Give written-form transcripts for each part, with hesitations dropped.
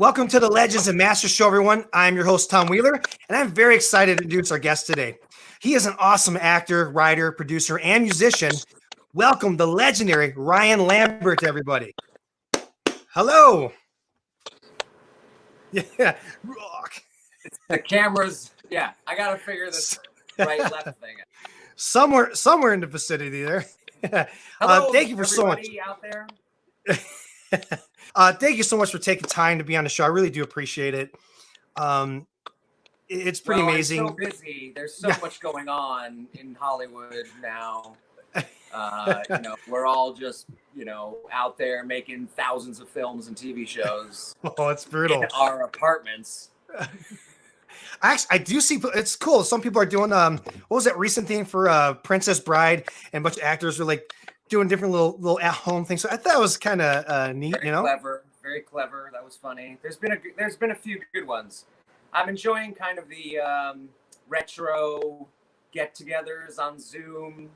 Welcome to the Legends and Masters Show, everyone. I'm your host, Tom Wheeler, and I'm very excited to introduce our guest today. He is an awesome actor, writer, producer, and musician. Welcome the legendary Ryan Lambert, everybody. Hello. Yeah. The cameras, yeah, I got to figure this right left thing out. Somewhere in the vicinity there. Hello, thank you for so much. out there. Thank you so much for taking time to be on the show. I really do appreciate it. It's pretty amazing. I'm so busy. There's so much going on in Hollywood now. We're all just, out there making thousands of films and TV shows. Oh, it's brutal. In our apartments. Actually, I do see it's cool. Some people are doing what was that recent thing for Princess Bride, and a bunch of actors were like doing different little at home things. So I thought it was kind of neat. Very clever. That was funny. There's been a few good ones. I'm enjoying kind of the retro get-togethers on Zoom.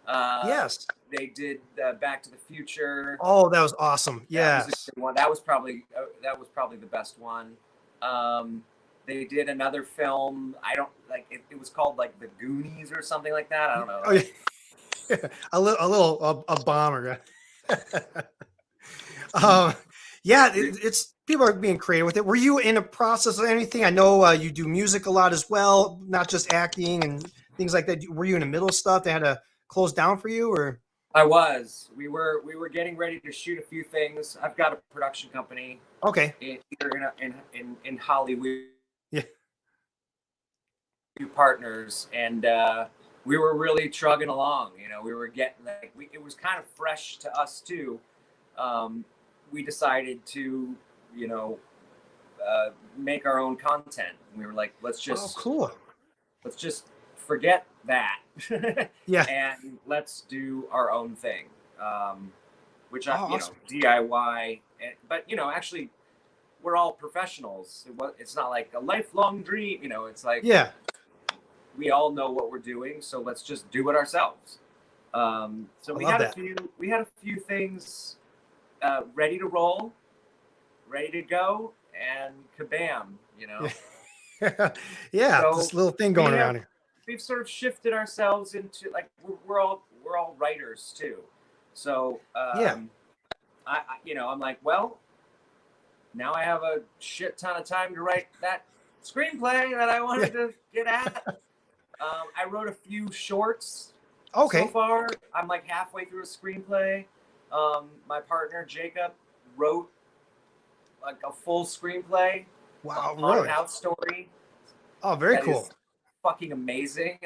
Yes, they did Back to the Future. Oh, that was awesome. Yes, that was probably the best one. They did another film. I don't like it. It was called like The Goonies or something like that. I don't know. Oh, yeah. a bomber. It's people are being creative with it. Were you in a process of anything? I know you do music a lot as well, not just acting and things like that. Were you in the middle of stuff that had to close down for you, or? I was. We were getting ready to shoot a few things. I've got a production company. Okay. In Hollywood. Yeah. Few partners, and we were really trugging along. We were getting it was kind of fresh to us too. We decided to, make our own content. We were like, let's just forget that. Yeah. And let's do our own thing. Which awesome. DIY. But actually, we're all professionals. It's not like a lifelong dream. It's like we all know what we're doing, so let's just do it ourselves. So we had a few things ready to roll, ready to go, and kabam, Yeah, so this little thing going around here. We've sort of shifted ourselves into we're all writers too. So I'm like, well, now I have a shit ton of time to write that screenplay that I wanted to get at. I wrote a few shorts. Okay. So far, I'm like halfway through a screenplay. My partner Jacob wrote like a full screenplay. Wow, really? Out story. Oh, very cool. Fucking amazing.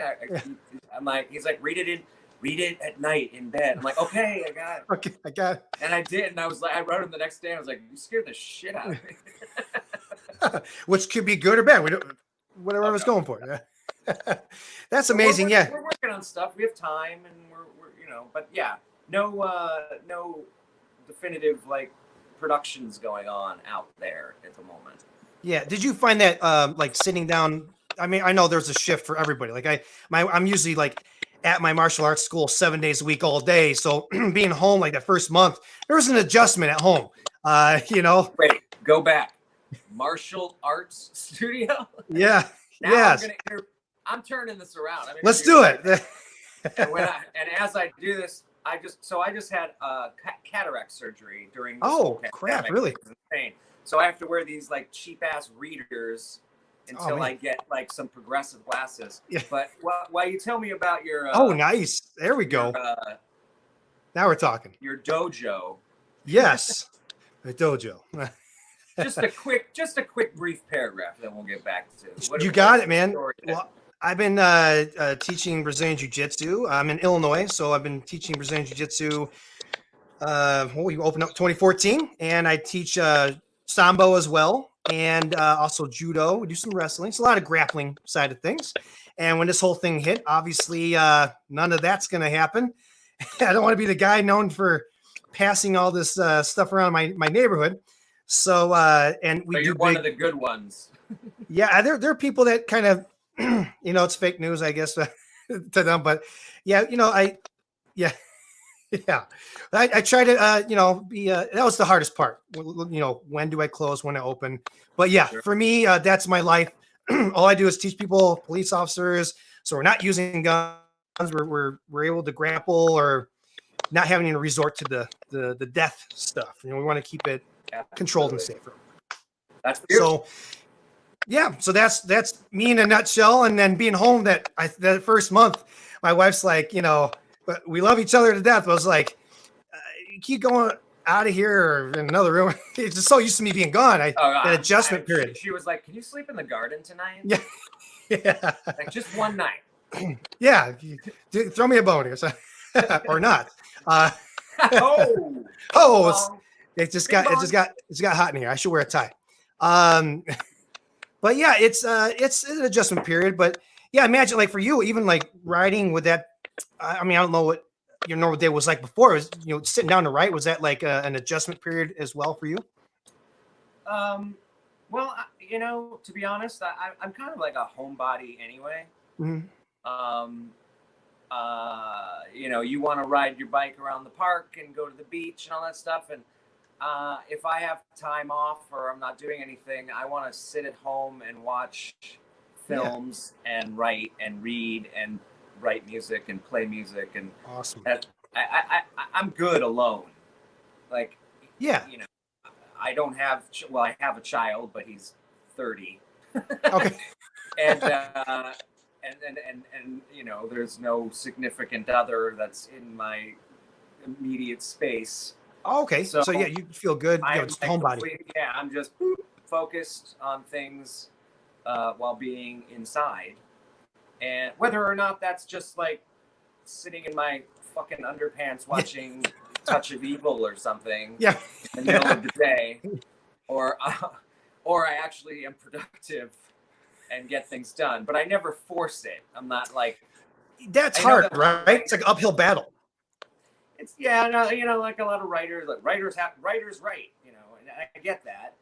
I'm like, he's like, read it at night in bed. I'm like, okay, I got it. Okay, I got it. And I did, and I was like, I wrote him the next day. And I was like, you scared the shit out of me. Which could be good or bad. Whatever I was going for. That's amazing. We're working on stuff. We have time, and we're but yeah, no definitive productions going on out there at the moment. Yeah. Did you find that sitting down? I mean, I know there's a shift for everybody. I'm usually at my martial arts school 7 days a week, all day. So being home the first month, there was an adjustment at home. Wait, go back. Martial arts studio. Yeah. Now yes. I'm turning this around. Let's do it. and as I do this, I just had cataract surgery during this crap, really? It was insane. So I have to wear these cheap ass readers until I get some progressive glasses. Yeah. But while you tell me about your nice. There we go. Now we're talking. Your dojo. Yes. The dojo. just a quick brief paragraph that we'll get back to. You got it, man. Well, I've been teaching Brazilian Jiu-Jitsu. I'm in Illinois, so I've been teaching Brazilian Jiu-Jitsu. We opened up 2014, and I teach Sambo as well, and also Judo. We do some wrestling. It's a lot of grappling side of things. And when this whole thing hit, obviously none of that's going to happen. I don't want to be the guy known for passing all this stuff around my neighborhood. So and we you're one of the good ones. Yeah, there are people that kind of it's fake news, I guess, to them. But yeah, Yeah, I try to, be. That was the hardest part. When do I close? When I open? But yeah, Sure. for me, that's my life. All I do is teach people, police officers, so we're not using guns. We're able to grapple or not having to resort to the death stuff. We want to keep it controlled and Absolutely. safer. That's beautiful. So yeah, so that's me in a nutshell. And then being home that first month, my wife's like, but we love each other to death. I was like, you keep going out of here or in another room. It's just so used to me being gone. That adjustment period. She was like, "Can you sleep in the garden tonight?" Yeah, yeah, Like just one night. yeah. Throw me a bone here, so, or not. Oh, Oh, it just Bing got hot in here. I should wear a tie. But yeah, it's an adjustment period. But yeah, imagine like for you, even like riding with that. I mean, I don't know what your normal day was like before. It was sitting down to write. Was that like an adjustment period as well for you? Well, to be honest, I'm kind of like a homebody anyway. Mm-hmm. You want to ride your bike around the park and go to the beach and all that stuff. And if I have time off or I'm not doing anything, I want to sit at home and watch films and write and read and write music and play music. And awesome. I'm good alone. Like, yeah, I don't have. Well, I have a child, but he's 30. Okay. and there's no significant other that's in my immediate space. Oh, okay. So yeah, you feel good. Just homebody. Yeah, I'm just focused on things while being inside, and whether or not that's just like sitting in my fucking underpants watching Touch of Evil or something. Yeah. In the middle of the day, or I actually am productive and get things done, but I never force it. I'm not like that's hard, right? It's like an uphill battle. It's like a lot of writers, like writers write, and I get that,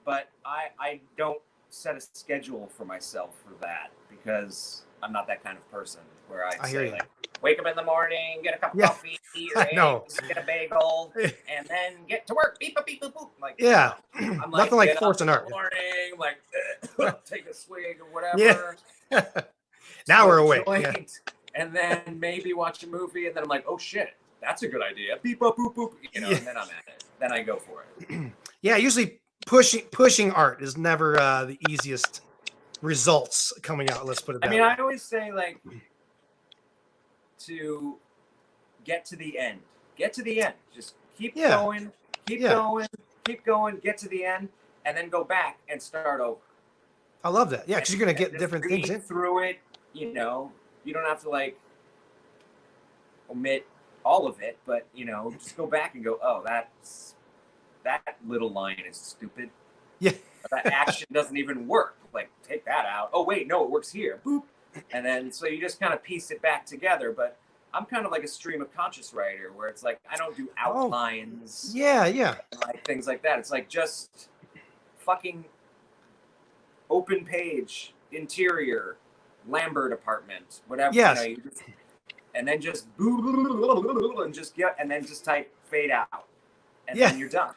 but I don't set a schedule for myself for that because I'm not that kind of person where I say like wake up in the morning, get a cup of coffee, eat eggs, get a bagel, and then get to work. Beep, beep, boop, boop. Like I'm like nothing like force and art. Morning, like take a swig or whatever. Yeah. Now we're awake. And then maybe watch a movie, and then I'm like, oh shit, that's a good idea. Beep, boop, boop, boop. And then I'm at it. Then I go for it. Yeah, usually pushing art is never the easiest results coming out. Let's put it that way. I always say like to get to the end. Get to the end. Just keep going, keep going, get to the end, and then go back and start over. I love that. Yeah, because you're gonna get different things in through it. You don't have to like omit all of it, but just go back and go, oh, that little line is stupid. Yeah. That action doesn't even work. Like, take that out. Oh, wait, no, it works here. Boop. And then, so you just kind of piece it back together. But I'm kind of like a stream of conscious writer where it's like, I don't do outlines. Yeah. Like things like that. It's like just fucking open page, interior, Lambert apartment, whatever. Yes. And then just and just and then just type fade out. And then you're done.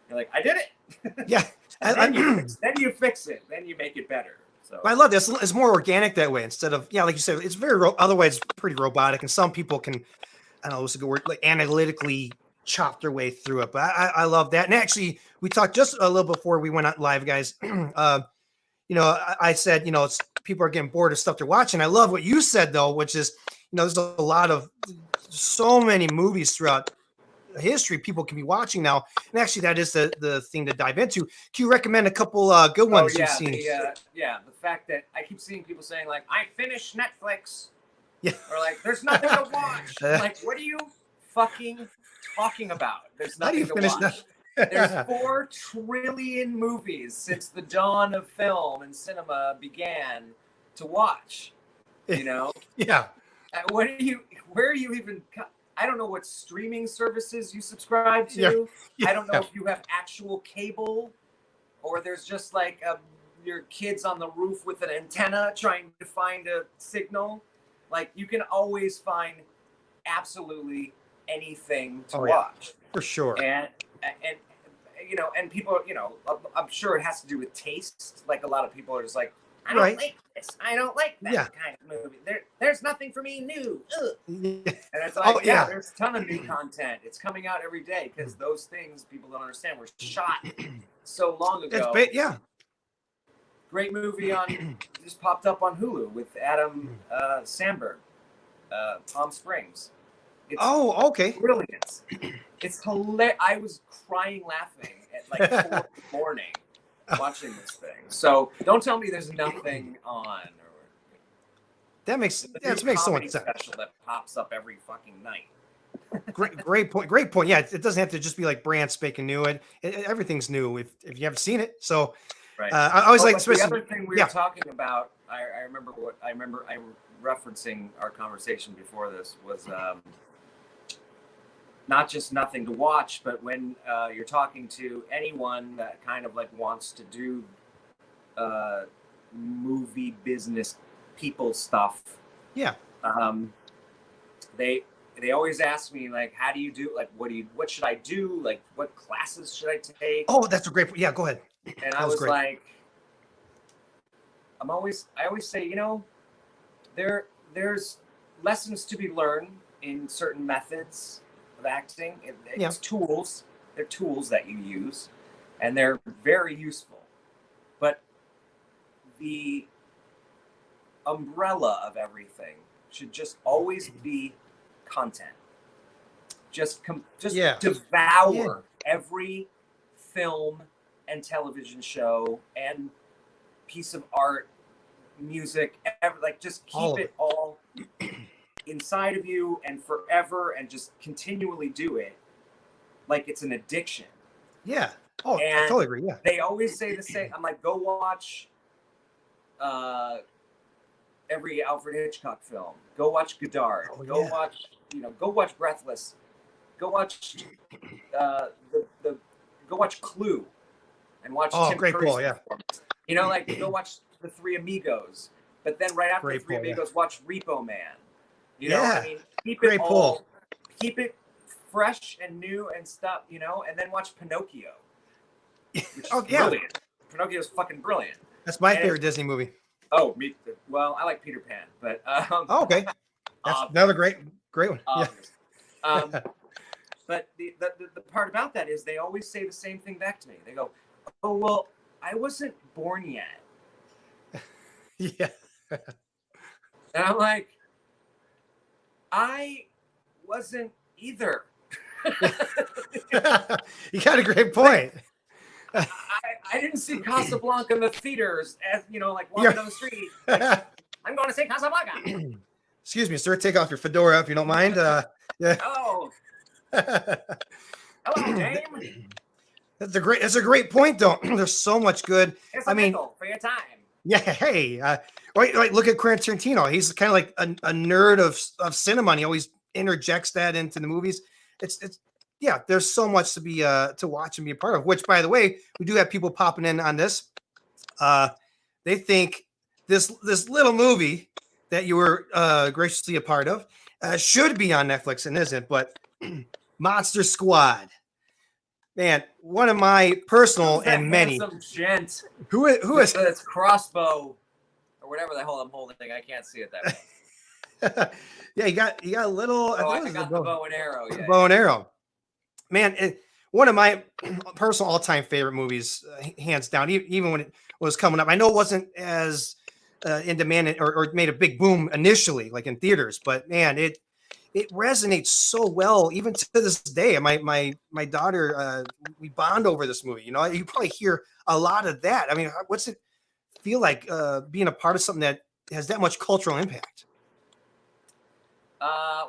You're like, I did it. Yeah. Then you fix it. Then you make it better. So I love this. It's more organic that way instead of like you said, it's very otherwise it's pretty robotic, and some people can, I don't know, what's a good word, like analytically chop their way through it. But I love that. And actually, we talked just a little before we went out live, guys. I said, it's people are getting bored of stuff they're watching. I love what you said though, which is, there's a lot of so many movies throughout history people can be watching now, and actually that is the thing to dive into. Can you recommend a couple good ones you've seen? The fact that I keep seeing people saying like, I finished Netflix, or like there's nothing to watch. Like, what are you fucking talking about? There's nothing to watch. There's 4 trillion movies since the dawn of film and cinema began to watch. Yeah. Where are you even? I don't know what streaming services you subscribe to. Yeah. I don't know if you have actual cable, or there's just like your kids on the roof with an antenna trying to find a signal. Like, you can always find absolutely anything to Oh, yeah. watch. For sure. And and people, I'm sure it has to do with taste. Like a lot of people are just like, I don't Right. like this. I don't like that Yeah. kind of movie. There's nothing for me new. Ugh. Yeah. And it's Oh, like, yeah, yeah. there's a ton of new content. It's coming out every day because those things people don't understand were shot so long ago. Yeah. Great movie on just popped up on Hulu with Adam Sandberg, Palm Springs. It's Okay. brilliant. It's hilarious. I was crying laughing at like 4 in the morning watching this thing. So don't tell me there's nothing on. That makes so much sense. Special that pops up every fucking night. Great point. Great point. Yeah, it doesn't have to just be like brand spanking new. Everything's new if you haven't seen it. So, right. I always like the other thing we were talking about. I remember referencing our conversation before this was not just nothing to watch, but when you're talking to anyone that kind of like wants to do movie business people stuff. Yeah. They always ask me like, how do you do, like, what should I do? Like, what classes should I take? Oh, that's a great point. Yeah, go ahead. And I was like, I always say, there's lessons to be learned in certain methods of acting. It's tools. They're tools that you use, and they're very useful. But the umbrella of everything should just always be content. Just devour every film and television show and piece of art, music, just keep it all inside of you and forever, and just continually do it like it's an addiction. Yeah. Oh, and I totally agree. Yeah. They always say the same. I'm like, go watch every Alfred Hitchcock film. Go watch Godard. Go watch Breathless. Go watch go watch Clue, and watch Tim great Curry's ball, yeah. performance. Go watch The Three Amigos. But then right after The Three Amigos, watch Repo Man. Keep it fresh and new and stuff. And then watch Pinocchio. Which is brilliant. Pinocchio's fucking brilliant. That's my favorite Disney movie. Oh, well, I like Peter Pan, but okay, that's another great one. Yeah. But the part about that is they always say the same thing back to me. They go, "Oh, well, I wasn't born yet." Yeah. And I'm like, I wasn't either. You got a great point. I didn't see Casablanca in the theaters, as walking down the street. Like, I'm going to see Casablanca. Excuse me, sir. Take off your fedora if you don't mind. Yeah. Hello. Hello, Dame. That's a great point, though. There's so much good. It's a nickel for your time. Yeah. Hey. Right. Look at Quentin Tarantino. He's kind of like a nerd of cinema, and he always interjects that into the movies. It's. Yeah, there's so much to be to watch and be a part of. Which, by the way, we do have people popping in on this. They think this little movie that you were graciously a part of should be on Netflix and isn't. But Monster Squad, man, one of my personal and many. Some gent. Who is? It's Crossbow or whatever the hell I'm holding. I can't see it that way. Yeah, you got a little. I got the bow and arrow. Yeah, bow and arrow. Man, one of my personal all-time favorite movies, hands down. Even when it was coming up, I know it wasn't as in demand or made a big boom initially, like in theaters. But man, it resonates so well, even to this day. My daughter, we bond over this movie. You probably hear a lot of that. I mean, what's it feel like being a part of something that has that much cultural impact?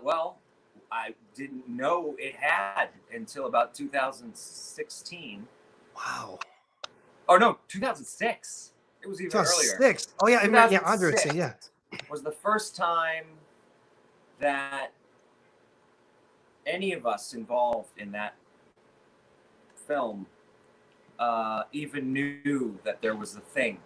Well, I didn't know it had until about 2016. Wow. Oh no, 2006. It was even 2006. earlier. Oh yeah, yeah. Andre would say yeah. Was the first time that any of us involved in that film even knew that there was a thing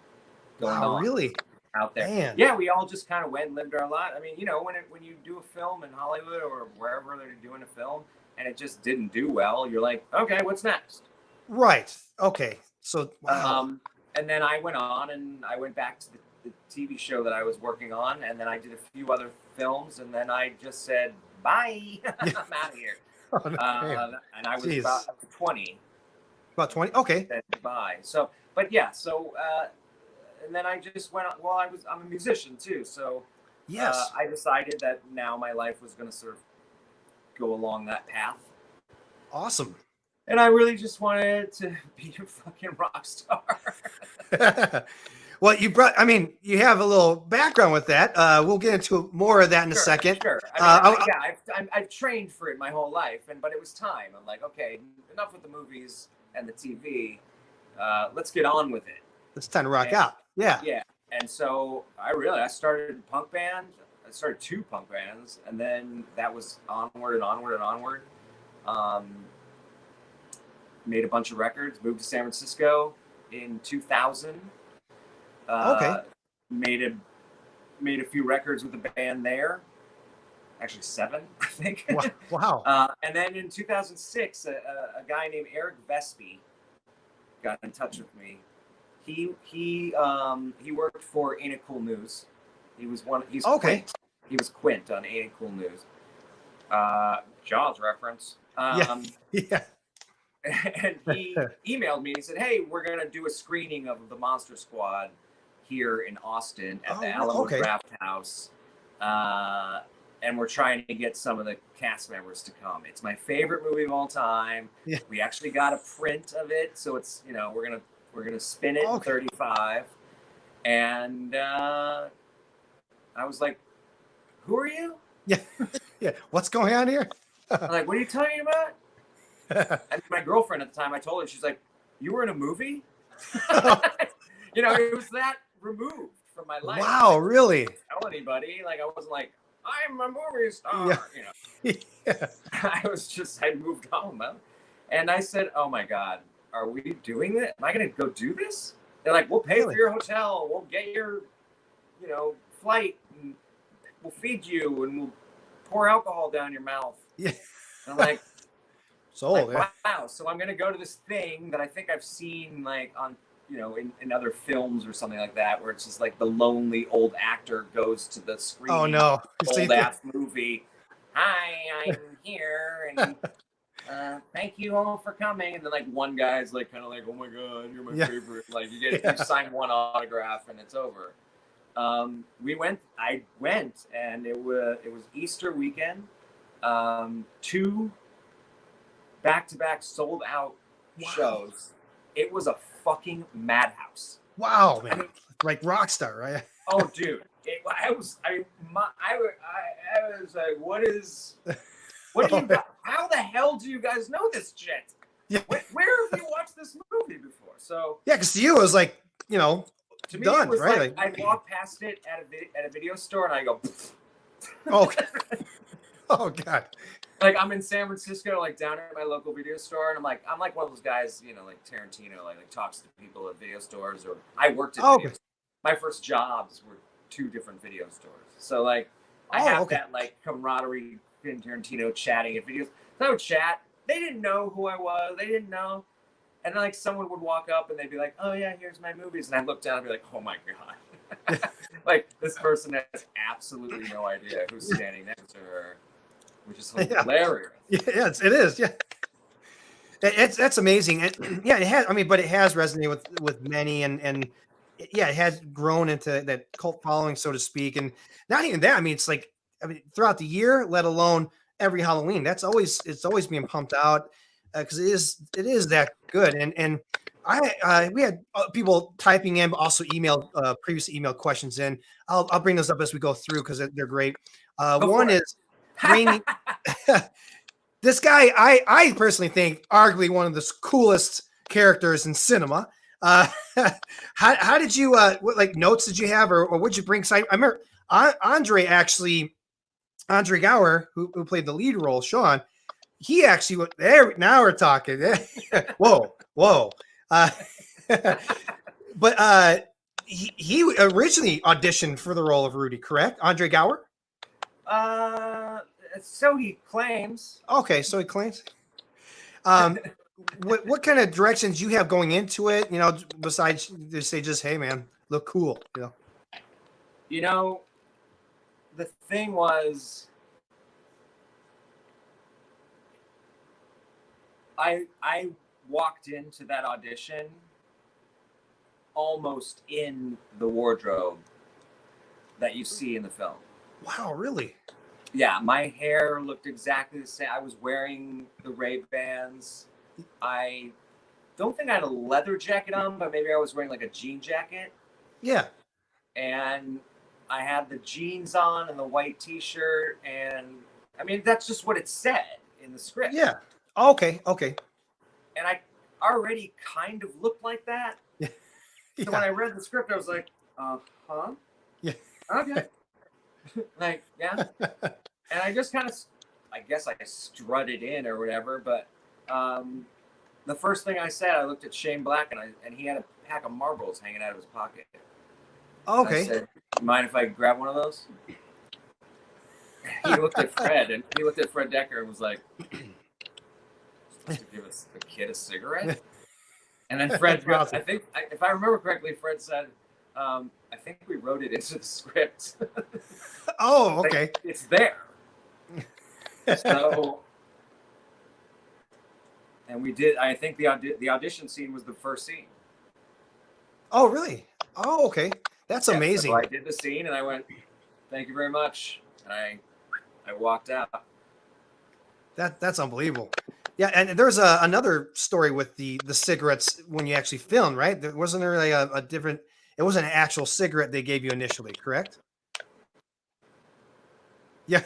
going on. Really? out there. Man. Yeah, we all just kind of went and lived our life. I mean, you know, when you do a film in Hollywood or wherever they're doing a film and it just didn't do well, you're like, okay, what's next? Right. Okay. So wow. And then I went on and I went back to the TV show that I was working on, and then I did a few other films, and then I just said bye. I'm out of here. Oh, no, and I was Jeez. about 20. About 20. Okay. Said bye. So, but yeah. So, and then I just went on. Well, I'm a musician too, so yes, I decided that now my life was going to sort of go along that path. Awesome. And I really just wanted to be a fucking rock star. Well, I mean, you have a little background with that. We'll get into more of that in a second. Sure. I've trained for it my whole life, but it was time. I'm like, okay, enough with the movies and the TV. Let's get on with it. It's time to rock out. Yeah. Yeah. And so I started a punk band. I started 2 punk bands, and then that was onward and onward and onward. Made a bunch of records, moved to San Francisco in 2000. Okay. Made a few records with the band there. Actually 7, I think. Wow. And then in 2006, a guy named Eric Vespi got in touch with me. He worked for Ain't It Cool News. He's okay. Quint. He was Quint on Ain't It Cool News. Jaws reference. Yeah. And he emailed me and he said, "Hey, we're gonna do a screening of The Monster Squad here in Austin at the Alamo Draft House, and we're trying to get some of the cast members to come. It's my favorite movie of all time. Yeah. We actually got a print of it, so it's we're gonna spin it in 35." And I was like, "Who are you?" Yeah. What's going on here? I'm like, "What are you talking about?" And my girlfriend at the time, I told her, she's like, "You were in a movie?" It was that removed from my life. Wow, really? I didn't tell anybody. Like, I wasn't like, I'm a movie star. Yeah. I moved on, man. And I said, "Oh my God, are we doing this? Am I going to go do this?" They're like, "We'll pay for your hotel. We'll get your, flight. And we'll feed you and we'll pour alcohol down your mouth." Yeah. And I'm like, wow. So I'm going to go to this thing that I think I've seen like on, in other films or something like that, where it's just like the lonely old actor goes to the screen. Oh no. Old ass movie. "Hi, I'm here. And thank you all for coming." And then like one guy's like, kind of like, "Oh my God, you're my favorite." Like you sign one autograph and it's over. I went and it was Easter weekend. 2 back-to-back sold out shows. It was a fucking madhouse. Wow, man. Like rock star, right? Oh, dude. I was like, what do you guys, how the hell do you guys know this shit? Yeah. Where have you watched this movie before? So yeah, because to you it was like, to me done, it was right? like I walk past it at a video store and I go, okay. Oh God. Like I'm in San Francisco, like down at my local video store, and I'm like one of those guys, like Tarantino, like talks to people at video stores. Or I worked at video stores. My first jobs were 2 different video stores, so like I have that like camaraderie in Tarantino chatting at videos. So I would chat. They didn't know who I was. They didn't know, and then like someone would walk up and they'd be like, "Oh yeah, here's my movies," and I'd look down and be like, "Oh my God." Like this person has absolutely no idea who's standing next to her. Which is hilarious. Yeah, it is. Yeah, that's amazing. And yeah, it has. I mean, but it has resonated with many, and yeah, it has grown into that cult following, so to speak. And not even that. I mean, it's like throughout the year, let alone every Halloween. It's always being pumped out because it is that good. And we had people typing in, but also previous email questions in. I'll bring those up as we go through because they're great. One is. This guy, I personally think, arguably one of the coolest characters in cinema. How did you what like notes did you have, or what'd you bring? I remember Andre Gower, who played the lead role, Sean. He actually there. Now we're talking. Whoa. But he originally auditioned for the role of Rudy, correct? Andre Gower? So he claims. Okay, so he claims. What kind of directions you have going into it? You know, besides they say just, hey man, look cool. You know. You know, the thing was, I walked into that audition almost in the wardrobe that you see in the film. Wow, really? Yeah, my hair looked exactly the same. I was wearing the Ray-Bans. I don't think I had a leather jacket on, but maybe I was wearing like a jean jacket. Yeah. And I had the jeans on and the white t-shirt, and I mean that's just what it said in the script. Yeah. Okay. Okay. And I already kind of looked like that. Yeah. So when I read the script, I was like, huh? Yeah. Okay. Like, yeah. And I just kind of, I guess I strutted in or whatever. But the first thing I said, I looked at Shane Black, and he had a pack of marbles hanging out of his pocket. Okay. I said, mind if I grab one of those? He looked at Fred Decker and was like, supposed to give us a kid a cigarette? And then Fred, awesome. I think, if I remember correctly, Fred said, I think we wrote it into the script. Oh, okay. Like, it's there. So, and we did, I think the audition scene was the first scene. Oh, really? Oh, okay. That's amazing. So I did the scene and I went, thank you very much. And I walked out. That's unbelievable. Yeah, and there's another story with the cigarettes when you actually filmed, right? There wasn't there like a different. It wasn't an actual cigarette they gave you initially, correct? Yeah.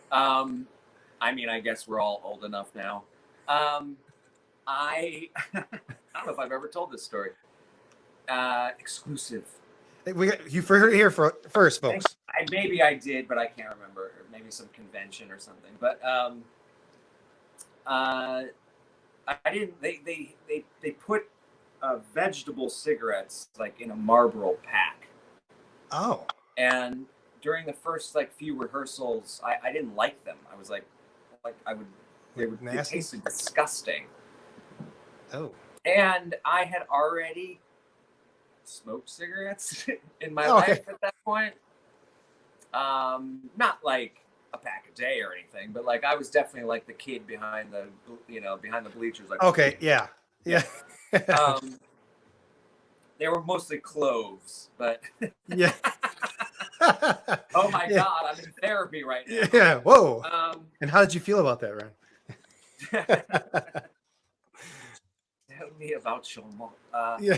I mean, I guess we're all old enough now. I don't know if I've ever told this story. Exclusive. You heard it here first, folks. Maybe I did, but I can't remember. Or maybe some convention or something. But I didn't. They put vegetable cigarettes like in a Marlboro pack. Oh. And during the first like few rehearsals, I didn't like them. I was like they tasted disgusting. Oh. And I had already smoked cigarettes in my life at that point. Not like a pack a day or anything, but like I was definitely like the kid behind the bleachers. Like, okay, yeah. They were mostly cloves, but yeah. Oh my God, I'm in therapy right now. Yeah. Whoa. And how did you feel about that, Ryan? Tell me about your mom. Yeah.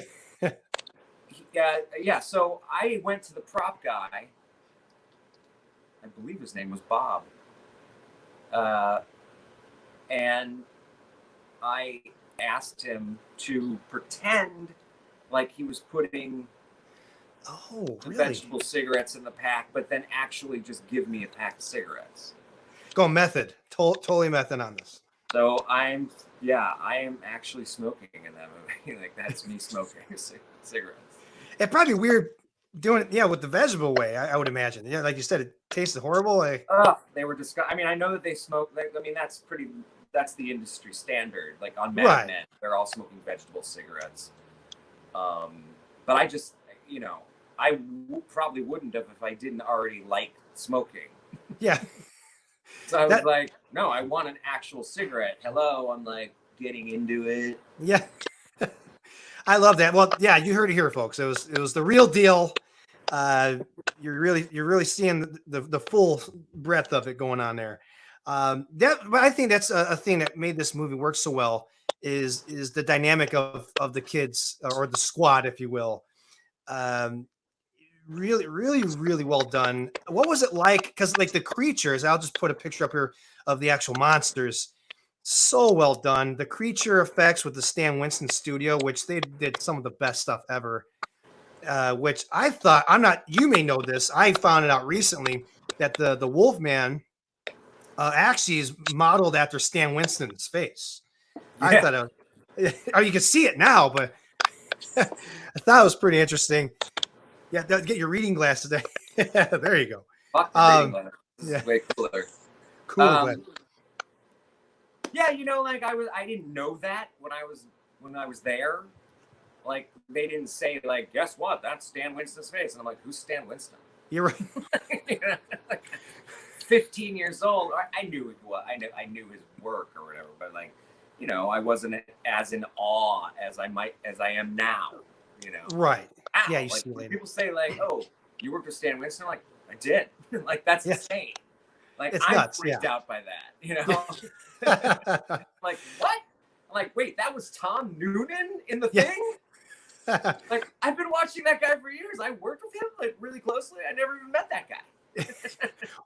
Yeah. So I went to the prop guy. I believe his name was Bob. And I asked him to pretend like he was putting vegetable cigarettes in the pack, but then actually just give me a pack of cigarettes. Go method. Totally method on this. So I am actually smoking in that movie. Like that's me smoking cigarettes. It's probably weird doing it, with the vegetable way. I would imagine. Yeah, like you said, it tasted horrible. They were disgusting. I mean, I know that they smoke. I mean, that's the industry standard. Like on Mad Men, they're all smoking vegetable cigarettes. But I just, I probably wouldn't have if I didn't already like smoking. Yeah. So I was like, no, I want an actual cigarette. Hello, I'm like getting into it. Yeah. I love that. Well, yeah, you heard it here, folks. It was the real deal. You're really seeing the full breadth of it going on there. But I think that's a thing that made this movie work so well is the dynamic of the kids or the squad, if you will. Really, really, really well done. What was it like? Because like the creatures, I'll just put a picture up here of the actual monsters. So well done. The creature effects with the Stan Winston studio, which they did some of the best stuff ever. Which I thought, you may know this. I found it out recently that the Wolfman actually is modeled after Stan Winston's face. Yeah. I thought, you can see it now, but I thought it was pretty interesting. Yeah, get your reading glasses. There you go. Fuck the reading glasses. This Yeah. is way cooler. Cool. Yeah, you know, like I didn't know that when I was there. Like they didn't say like, guess what? That's Stan Winston's face, and I'm like, who's Stan Winston? You're right. You know, like, 15 years old. I knew it was. I knew his work or whatever, but like, you know, I wasn't as in awe as I am now. You know, Right. Wow. Yeah, you like, see when later. people say like, "Oh, you worked with Stan Winston," I'm like, I did. Like that's insane. Like It's I'm nuts, freaked out by that. You know, Yeah. like what? I'm like, wait, that was Tom Noonan in the Yeah. thing? Like I've been watching that guy for years. I worked with him like really closely. I never even met that guy.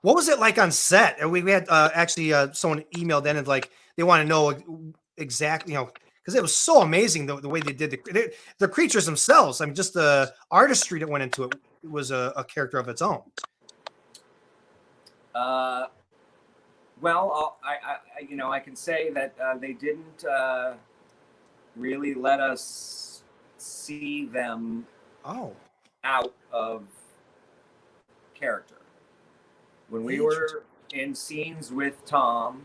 What was it like on set? We had actually someone emailed in and like they want to know exactly, you know, because it was so amazing the way they did the creatures themselves. I mean, just the artistry that went into it was a character of its own. Well, you know, I can say that they didn't really let us see them out of character. When we were in scenes with Tom,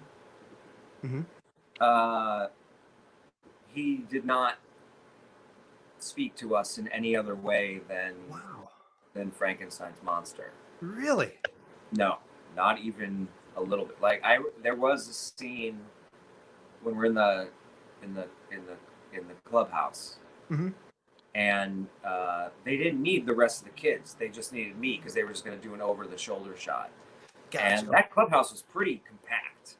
he did not speak to us in any other way than Frankenstein's monster. Really? No, not even a little bit. Like there was a scene when we're in the clubhouse, and they didn't need the rest of the kids. They just needed me because they were just going to do an over-the-shoulder shot. Gotcha. And that clubhouse was pretty compact.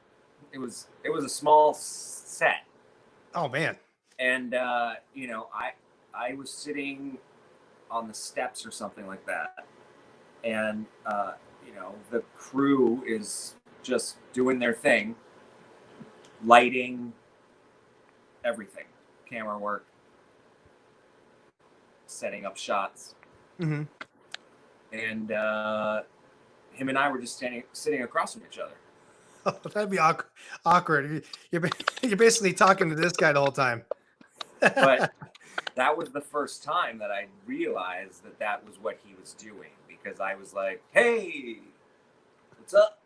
It was a small set. Oh man! And you know, I was sitting on the steps or something like that, and you know, the crew is just doing their thing, lighting, everything, camera work, setting up shots, and him and I were just sitting across from each other. Oh, that'd be awkward. You're basically talking to this guy the whole time. But that was the first time that I realized that was what he was doing, because I was like, "Hey, what's up?"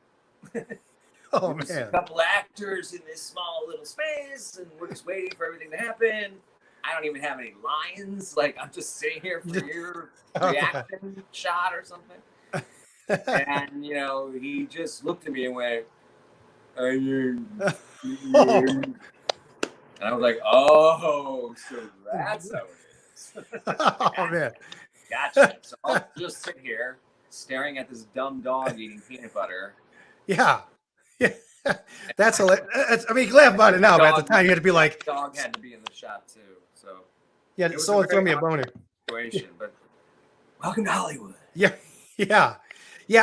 Oh man! A couple actors in this small little space, and we're just waiting for everything to happen. I don't even have any lines. Like I'm just sitting here for your reaction shot or something. And you know, he just looked at me and went, and I was like, "Oh, so that's how it is." Oh man! Gotcha. So I'll just sit here staring at this dumb dog eating peanut butter. Yeah. That's hilarious. I mean, you laugh about it now, but at the time you had to be like, dog had to be in the shot too. So yeah, someone throw me a boner. Situation, but welcome to Hollywood. Yeah.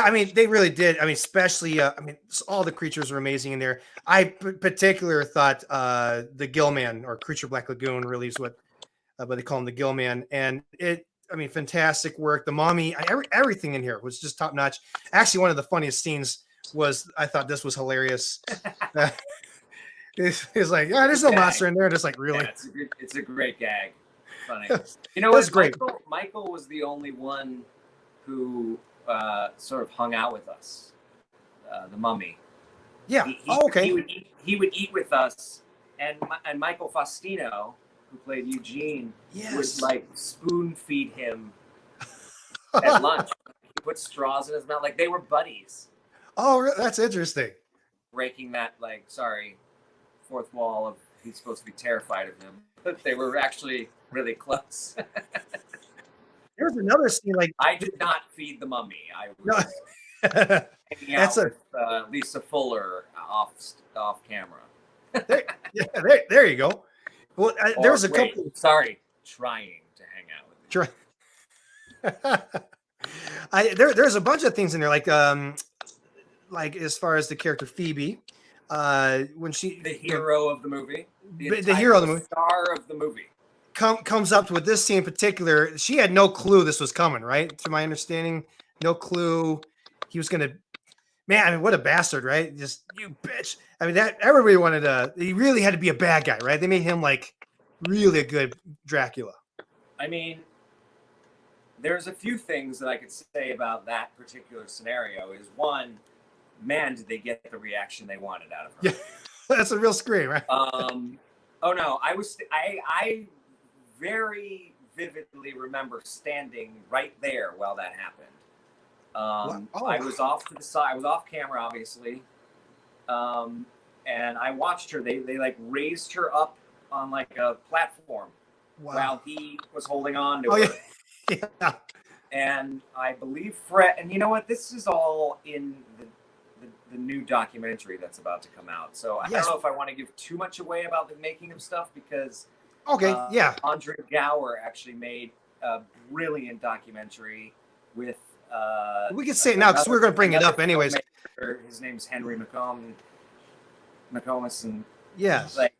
I mean, they really did. I mean, especially, I mean, all the creatures are amazing in there. I particularly thought the Gill Man or Creature Black Lagoon really is what they call him, the Gill Man, and I mean, fantastic work. The mommy, everything in here was just top notch. Actually, one of the funniest scenes was, I thought this was hilarious. It's like, yeah, there's no monster in there. Just like, really? Yeah, it's a great gag. Funny. You know what? Great. Michael was the only one who sort of hung out with us. The mummy. Yeah. Okay. He would eat with us, and Michael Faustino, who played Eugene, would like spoon feed him at lunch. He put straws in his mouth, like they were buddies. Oh, that's interesting. Breaking that, like, fourth wall of he's supposed to be terrified of him, but they were actually really close. There's another scene like I did not feed the mummy. I was hanging out with Lisa Fuller off camera. There you go. Well, there's a couple. Sorry, trying to hang out with you. There's a bunch of things in there, like as far as the character Phoebe, when she the hero of the movie, the hero of the movie, star of the movie, comes up with this scene in particular. She had no clue this was coming, right? To my understanding, no clue he was gonna. Man, I mean, what a bastard, right? Just, you bitch. I mean, that everybody wanted he really had to be a bad guy, right? They made him like really a good Dracula. I mean, there's a few things that I could say about that particular scenario. Is one, man, did they get the reaction they wanted out of her? Yeah, that's a real scream, right? Oh no, I very vividly remember standing right there while that happened. I was off to the side. I was off camera, obviously, and I watched her. They like raised her up on like a platform while he was holding on to her. Yeah. And I believe Fred. And you know what? This is all in the new documentary that's about to come out. So I don't know if I want to give too much away about the making of stuff because Andre Gower actually made a brilliant documentary with. We can say it now because we're going to bring it up anyways. His name's Henry McComas, and like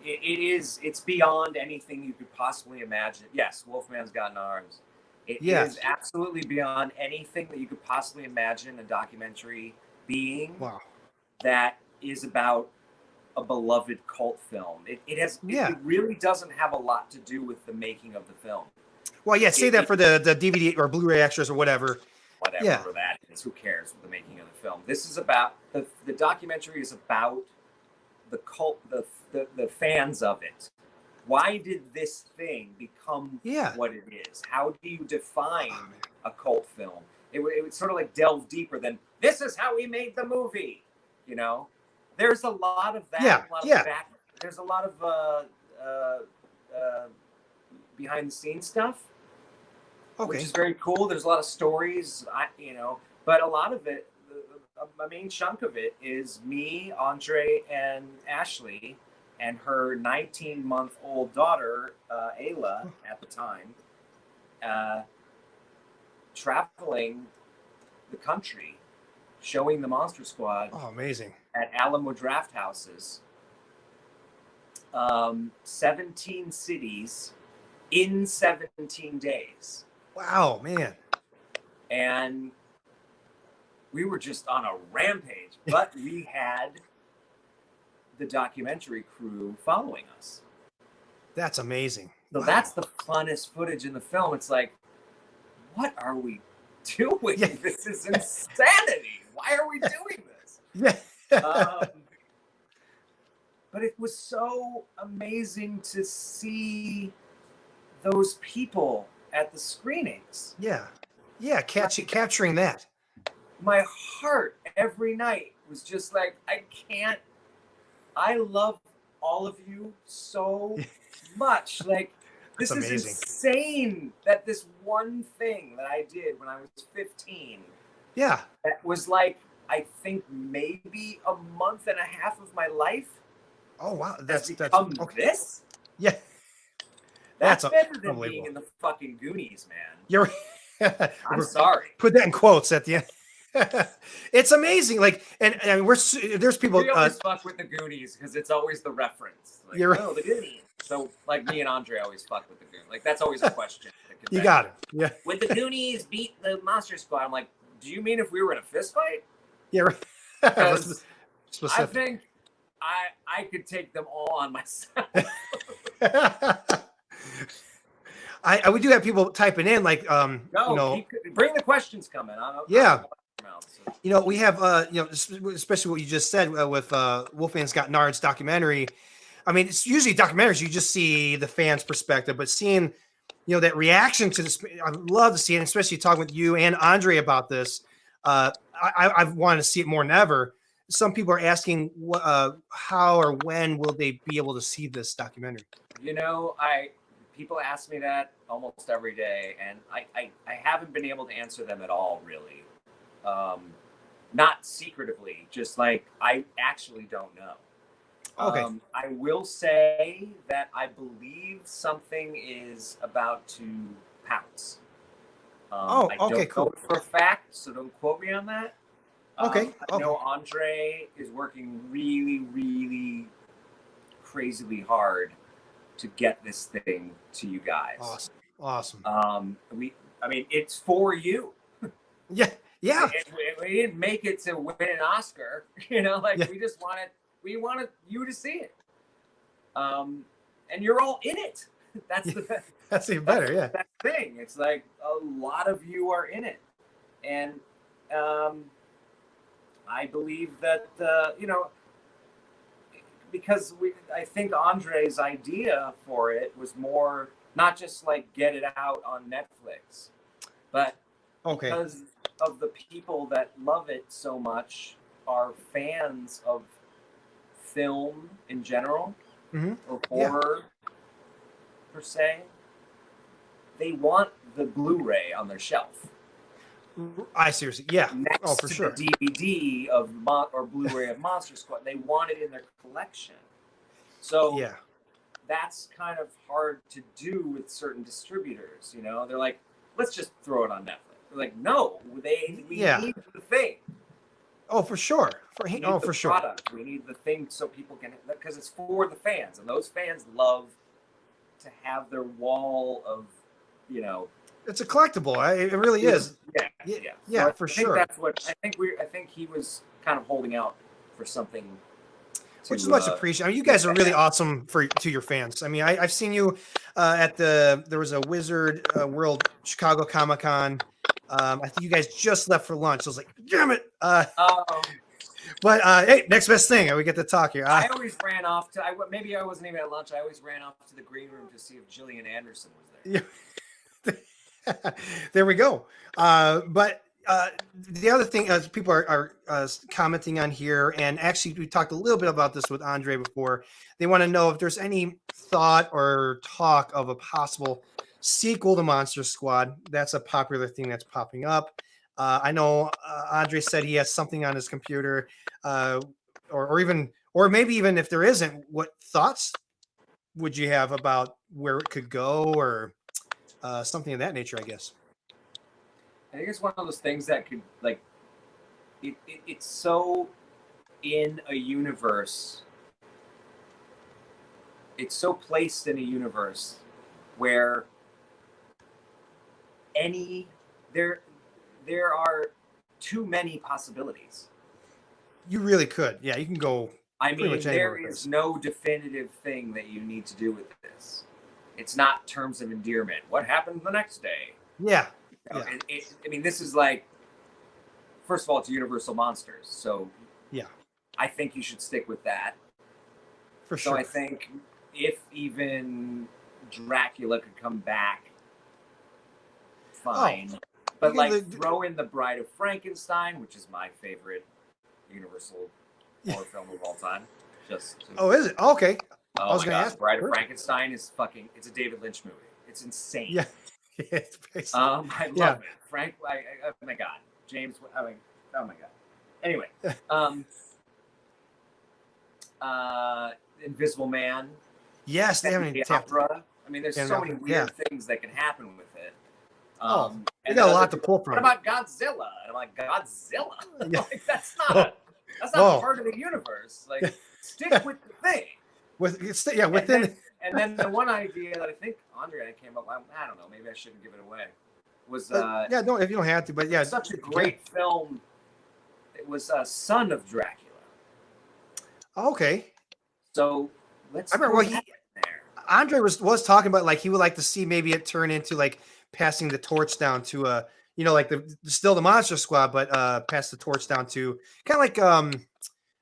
it's beyond anything you could possibly imagine. Yes, Wolfman's Got Arms. It is absolutely beyond anything that you could possibly imagine a documentary being. Wow. That is about a beloved cult film. It really doesn't have a lot to do with the making of the film. Well, say that for the DVD or Blu-ray extras or whatever. Whatever that is. Who cares with the making of the film? This is about the documentary is about the cult, the fans of it. Why did this thing become what it is? How do you define a cult film? It would sort of like delve deeper than this is how we made the movie. You know, there's a lot of that. There's a lot of behind the scenes stuff, which is very cool. There's a lot of stories, but a lot of it, a main chunk of it is me, Andre, and Ashley, and her 19-month-old daughter, Ayla, at the time, traveling the country, showing the Monster Squad. Oh, amazing. At Alamo Draft Houses. 17 cities in 17 days. Wow, man. And we were just on a rampage, but we had the documentary crew following us. That's amazing. So that's the funnest footage in the film. It's like, what are we doing? This is insanity. Why are we doing this? But it was so amazing to see those people at the screenings. Capturing that. My heart every night was just like, I love all of you so much. Like, this is insane that this one thing that I did when I was 15. That was like, I think maybe a month and a half of my life. Oh, wow. That's okay. This? Yeah. That's better than being in the fucking Goonies, man. You're I'm sorry. Put that in quotes at the end. It's amazing. Like, and there's people. We always fuck with the Goonies because it's always the reference. Like, the Goonies. So, like, me and Andre always fuck with the Goonies. Like, that's always a question. You got it. Yeah. Would the Goonies beat the Monster Squad? I'm like, do you mean if we were in a fist fight? Yeah. Because I think I could take them all on myself. We do have people typing in, like, bring the questions coming. We have, especially what you just said with Wolfman's Got Nards documentary. I mean, it's usually documentaries, you just see the fans' perspective, but seeing, that reaction to this, I love to see it, especially talking with you and Andre about this. I've wanted to see it more than ever. Some people are asking how or when will they be able to see this documentary? People ask me that almost every day, and I haven't been able to answer them at all, really. Not secretively, just like I actually don't know. Okay. I will say that I believe something is about to pounce. I don't know for a fact, so don't quote me on that. I know Andre is working really, really crazily hard to get this thing to you guys. Awesome. It's for you. Yeah. We didn't make it to win an Oscar, we wanted you to see it. And you're all in it. That's the That's even better. Yeah. that thing. It's like a lot of you are in it, and I believe that because I think Andre's idea for it was more not just like get it out on Netflix, but because of the people that love it so much are fans of film in general or horror per se. They want the Blu-ray on their shelf. I seriously, yeah. Next for to sure. the DVD or Blu-ray of Monster Squad, they want it in their collection. So that's kind of hard to do with certain distributors. You know, they're like, let's just throw it on Netflix. They're like, no, we need the thing. Oh, for sure. For sure. Product. We need the thing so people can, because it's for the fans, and those fans love to have their wall of, it's a collectible. It really is. Yeah, so for sure. That's what I think he was kind of holding out for something. Which is much appreciated. I mean, you guys are really awesome to your fans. I mean, I've seen you at there was a Wizard World Chicago Comic-Con. I think you guys just left for lunch. I was like, damn it. But hey, next best thing. We get to talk here. I always ran off to, maybe I wasn't even at lunch. I always ran off to the green room to see if Gillian Anderson was there. There we go. But the other thing, people are commenting on here, and actually we talked a little bit about this with Andre before. They want to know if there's any thought or talk of a possible sequel to Monster Squad. That's a popular thing that's popping up. I know Andre said he has something on his computer, or maybe even if there isn't, what thoughts would you have about where it could go, or something of that nature, I guess? I think it's one of those things that could, like, it's so in a universe. It's so placed in a universe where there are too many possibilities. You really could. Yeah, you can go. I mean, there is no definitive thing that you need to do with this. It's not terms of endearment. What happened the next day? Yeah. I mean, this is like, first of all, it's Universal Monsters. So I think you should stick with that. For sure. So I think if even Dracula could come back, fine. But throw in The Bride of Frankenstein, which is my favorite Universal horror film of all time. Is it? Okay. Oh, I was going to ask. Bride of Frankenstein is it's a David Lynch movie. It's insane. Yeah. I love it. Frank, oh my God. James, oh my God. Anyway. Invisible Man. Yes, they haven't opera. I mean, there's so many weird things that can happen with it. You got a lot to pull from. What about Godzilla? And I'm like, Godzilla? Like, that's not part of the universe. Like, stick with the thing. Within. And then the one idea that I think Andre came up with, I don't know, maybe I shouldn't give it away, was no, if you don't have to, but yeah, such a great film. It was Son of Dracula. Okay. So let's. I remember Andre was talking about, like, he would like to see maybe it turn into like passing the torch down to like still the Monster Squad, but pass the torch down to kind of like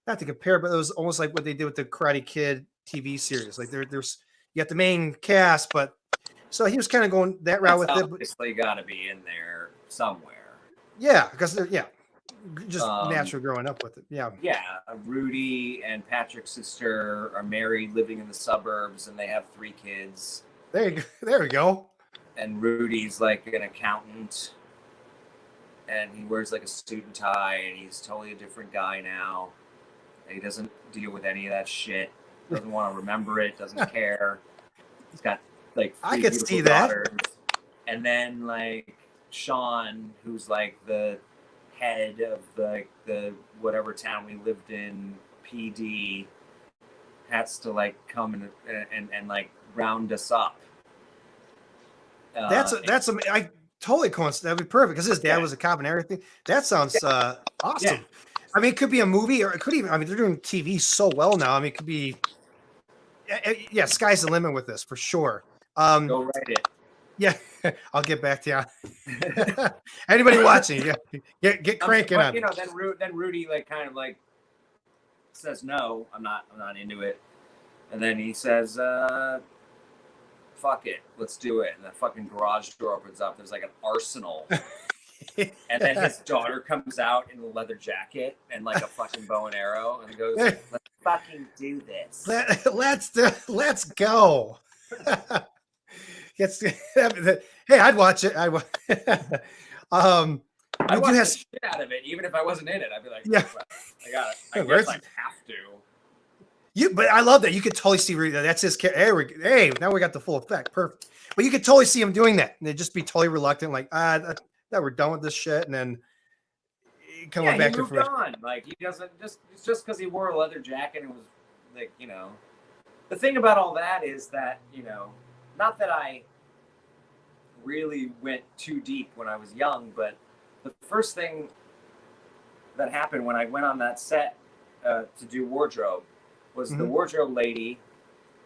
not to compare, but it was almost like what they did with the Karate Kid TV series. Like there's you got the main cast, but so he was kind of going that route with it. Obviously, got to be in there somewhere. Yeah, because they're just natural growing up with it. Yeah. Yeah, Rudy and Patrick's sister are married, living in the suburbs, and they have 3 kids. There we go. And Rudy's like an accountant, and he wears like a suit and tie, and he's totally a different guy now. He doesn't deal with any of that shit. Doesn't want to remember it. Doesn't care. He's got like 3 I could see daughters. That. And then like Sean, who's like the head of the whatever town we lived in, PD, has to like come and like round us up. I totally coincided. That'd be perfect because his dad was a cop and everything. That sounds awesome. Yeah. I mean, it could be a movie, or it could even. I mean, they're doing TV so well now. I mean, it could be. Yeah, sky's the limit with this for sure. Go write it. Yeah, I'll get back to you. Anybody watching, get cranking on. You know, then Rudy like kind of like says no, I'm not into it, and then he says, "Fuck it, let's do it." And the fucking garage door opens up. There's like an arsenal, and then his daughter comes out in a leather jacket and like a fucking bow and arrow, and goes, "Let's fucking do this. Let's go." Hey, I'd watch it. I watch the shit out of it, even if I wasn't in it. I'd be like, yeah, I got it. I guess I have to. But I love that. You could totally see that's his character. Hey, now we got the full effect. Perfect. But you could totally see him doing that. And they'd just be totally reluctant, like, that we're done with this shit. And then coming back to fruition. On. Like, he doesn't it's just because he wore a leather jacket and was like, you know. The thing about all that is that, you know, not that I really went too deep when I was young, but the first thing that happened when I went on that set to do wardrobe was the wardrobe lady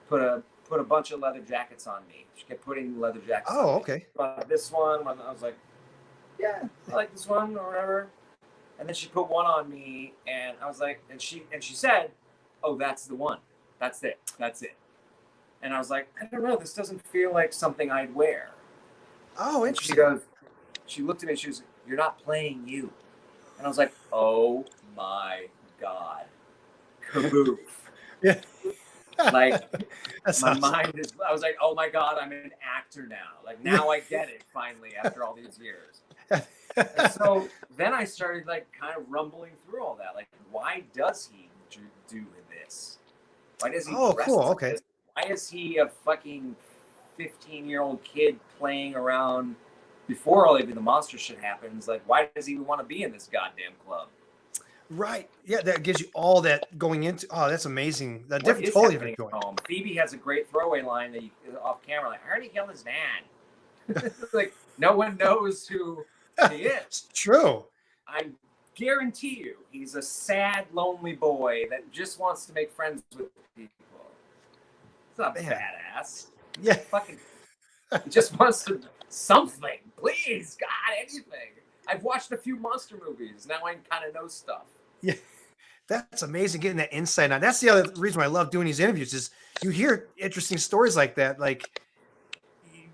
put a bunch of leather jackets on me. She kept putting leather jackets on me. Okay. This one, I was like, yeah, I like this one or whatever. And then she put one on me, and I was like, and she said, "Oh, that's the one. That's it. That's it." And I was like, I don't know, this doesn't feel like something I'd wear. Oh, interesting. She looked at me and she was, "You're not playing you." And I was like, oh my God. Kaboof. Yeah. Like, my mind is, I was like, oh my God, I'm an actor now. Like, now I get it finally after all these years. And so then I started like kind of rumbling through all that. Like, why does he do this? Why does he dress like this? Why is he a fucking 15-year-old kid playing around before all even the monster shit happens? Like, why does he even want to be in this goddamn club? Right. Yeah, that gives you all that going into. Oh, that's amazing. That totally different going. Home? Phoebe has a great throwaway line that off camera, like, "I heard he killed his dad." Like, no one knows who he is. It's true. I guarantee you, he's a sad, lonely boy that just wants to make friends with people. It's not badass. Yeah. Fucking, he just wants to something. Please, God, anything. I've watched a few monster movies. Now I kind of know stuff. Yeah. That's amazing getting that insight on. That's the other reason why I love doing these interviews is you hear interesting stories like that, like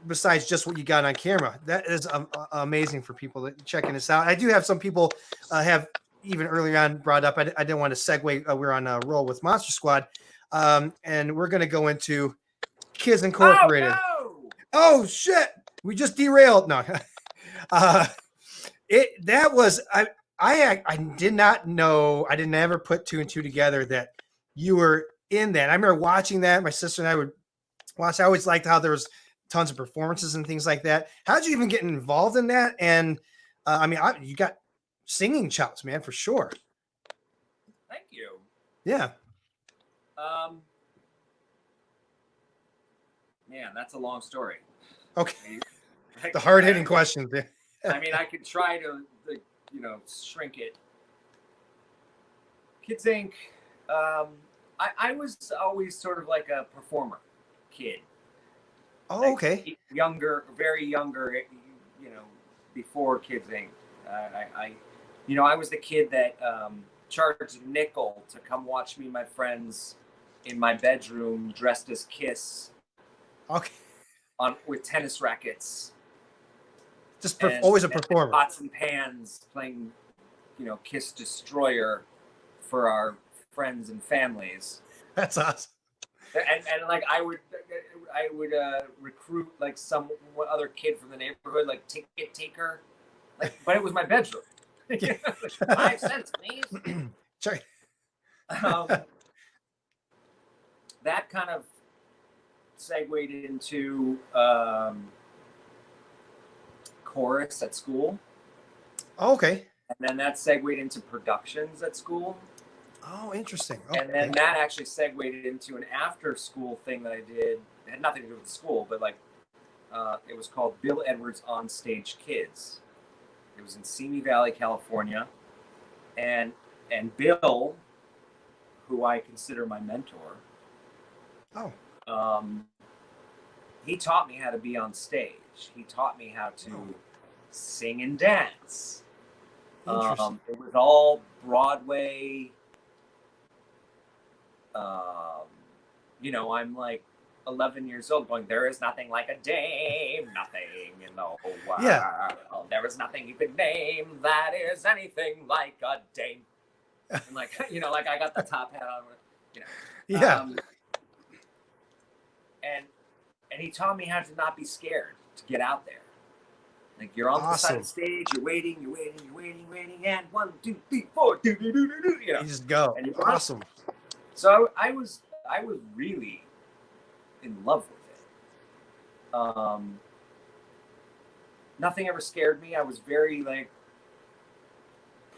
besides just what you got on camera. That is amazing for people checking this out. I do have some people have even earlier on brought up, I didn't want to segue. We're on a roll with Monster Squad. And we're going to go into Kids Incorporated. Oh shit. We just derailed. No. I did not know. I didn't ever put two and two together that you were in that. I remember watching that. My sister and I would watch. I always liked how there was tons of performances and things like that. How did you even get involved in that? And you got singing chops, man, for sure. Thank you. Yeah. Man, that's a long story. Okay. The hard-hitting questions. I mean, I could try to, shrink it. Kids Inc. I was always sort of like a performer kid. Oh, okay. Very younger, before Kids Inc. I was the kid that charged a nickel to come watch me and my friends in my bedroom dressed as Kiss. Okay. With tennis rackets. Just always a performer. Pots and pans playing, Kiss Destroyer for our friends and families. That's awesome. And like I would recruit like some other kid from the neighborhood, like ticket taker, but it was my bedroom. 5 cents, please. Sorry. That kind of segued into chorus at school. Oh, okay. And then that segued into productions at school. Oh, interesting. Okay. And then that actually segued into an after-school thing that I did. It had nothing to do with school, but it was called Bill Edwards On Stage Kids. It was in Simi Valley, California. And Bill, who I consider my mentor, he taught me how to be on stage. He taught me how to sing and dance. Interesting. It was all Broadway. You know, I'm like 11 years old going, there is nothing like a dame, nothing in the whole world. Yeah. There is nothing you could name that is anything like a dame. And like, you know, like I got the top hat on, you know. Yeah. And he taught me how to not be scared to get out there. Like you're on the side of the stage, you're waiting, and 1, 2, 3, 4, you know. You just go. And Awesome. So I was really in love with it. Nothing ever scared me. I was very like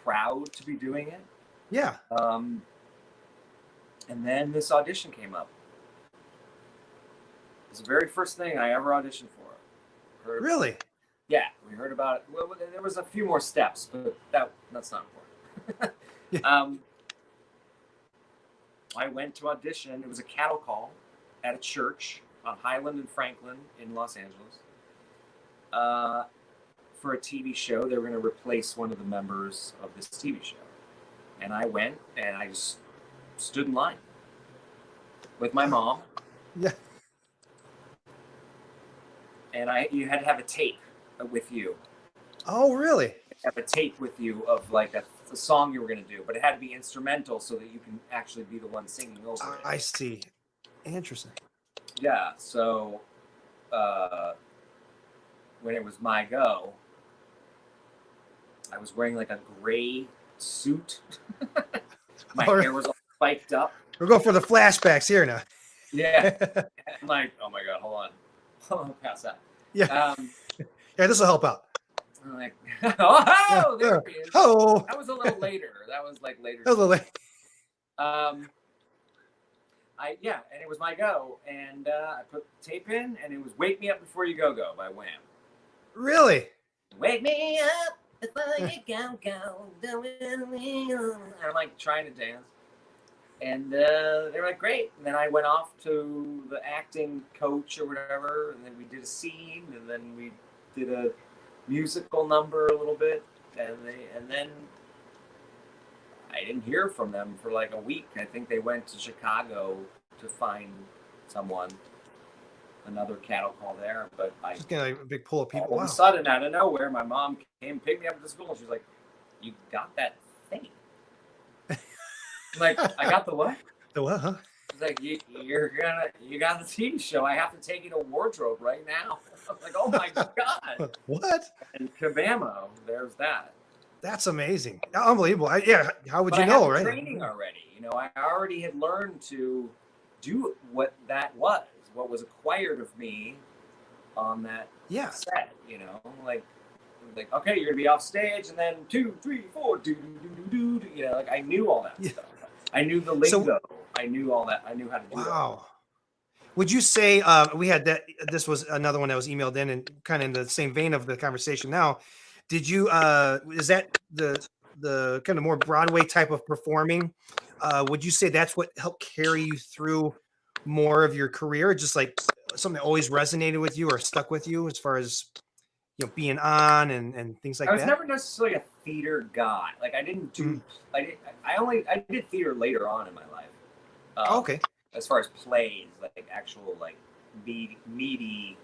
proud to be doing it. Yeah. And then this audition came up. It was the very first thing I ever auditioned for. Really? Yeah, we heard about it. Well, there was a few more steps, but that's not important. Yeah. I went to audition. It was a cattle call at a church on Highland and Franklin in Los Angeles for a TV show. They were going to replace one of the members of this TV show. And I went and I just stood in line with my mom. Yeah. And you had to have a tape with you. Oh, really? Have a tape with you of like a song you were going to do, but it had to be instrumental so that you can actually be the one singing over it. I see. Interesting. Yeah. So when it was my go, I was wearing like a gray suit. My hair was all spiked up. We're going for the flashbacks here now. Yeah. I'm like, oh my God, hold on, pass that. Yeah. Yeah, this will help out. I'm like, oh, there he is. Oh, that was a little later. That was like later. A little late. And it was my go, and I put the tape in, and it was "Wake Me Up Before You Go Go" by Wham. Really? Wake me up before you go. I'm like trying to dance, and they were like, "Great." And then I went off to the acting coach or whatever, and then we did a scene, and then we did a musical number a little bit, and then I didn't hear from them for like a week. I think they went to Chicago to find someone, another cattle call there. But I just getting a big pull of people. All of a sudden, out of nowhere, my mom came, picked me up at the school, and she was like, "You got that thing?" I'm like, "I got the what?" The what? Huh? She's like, you got the TV show. I have to take you to wardrobe right now. I'm like, oh my God. What? And kabamo, there's that. That's amazing. Unbelievable. How would but you I know, had right? Training already. You know, I already had learned to do what that was, what was acquired of me on that set, you know, like, okay, you're gonna be off stage, and then 2, 3, 4, do, you know, like I knew all that stuff. I knew the lingo. So, I knew all that. I knew how to do that. Wow. Would you say we had that? This was another one that was emailed in, and kind of in the same vein of the conversation. Now, did you? Is that the kind of more Broadway type of performing? Would you say that's what helped carry you through more of your career? Just like something that always resonated with you or stuck with you, as far as being on and things like that? I was never necessarily a theater guy. Like I didn't do. I did theater later on in my life. Okay. As far as plays, like actual like meaty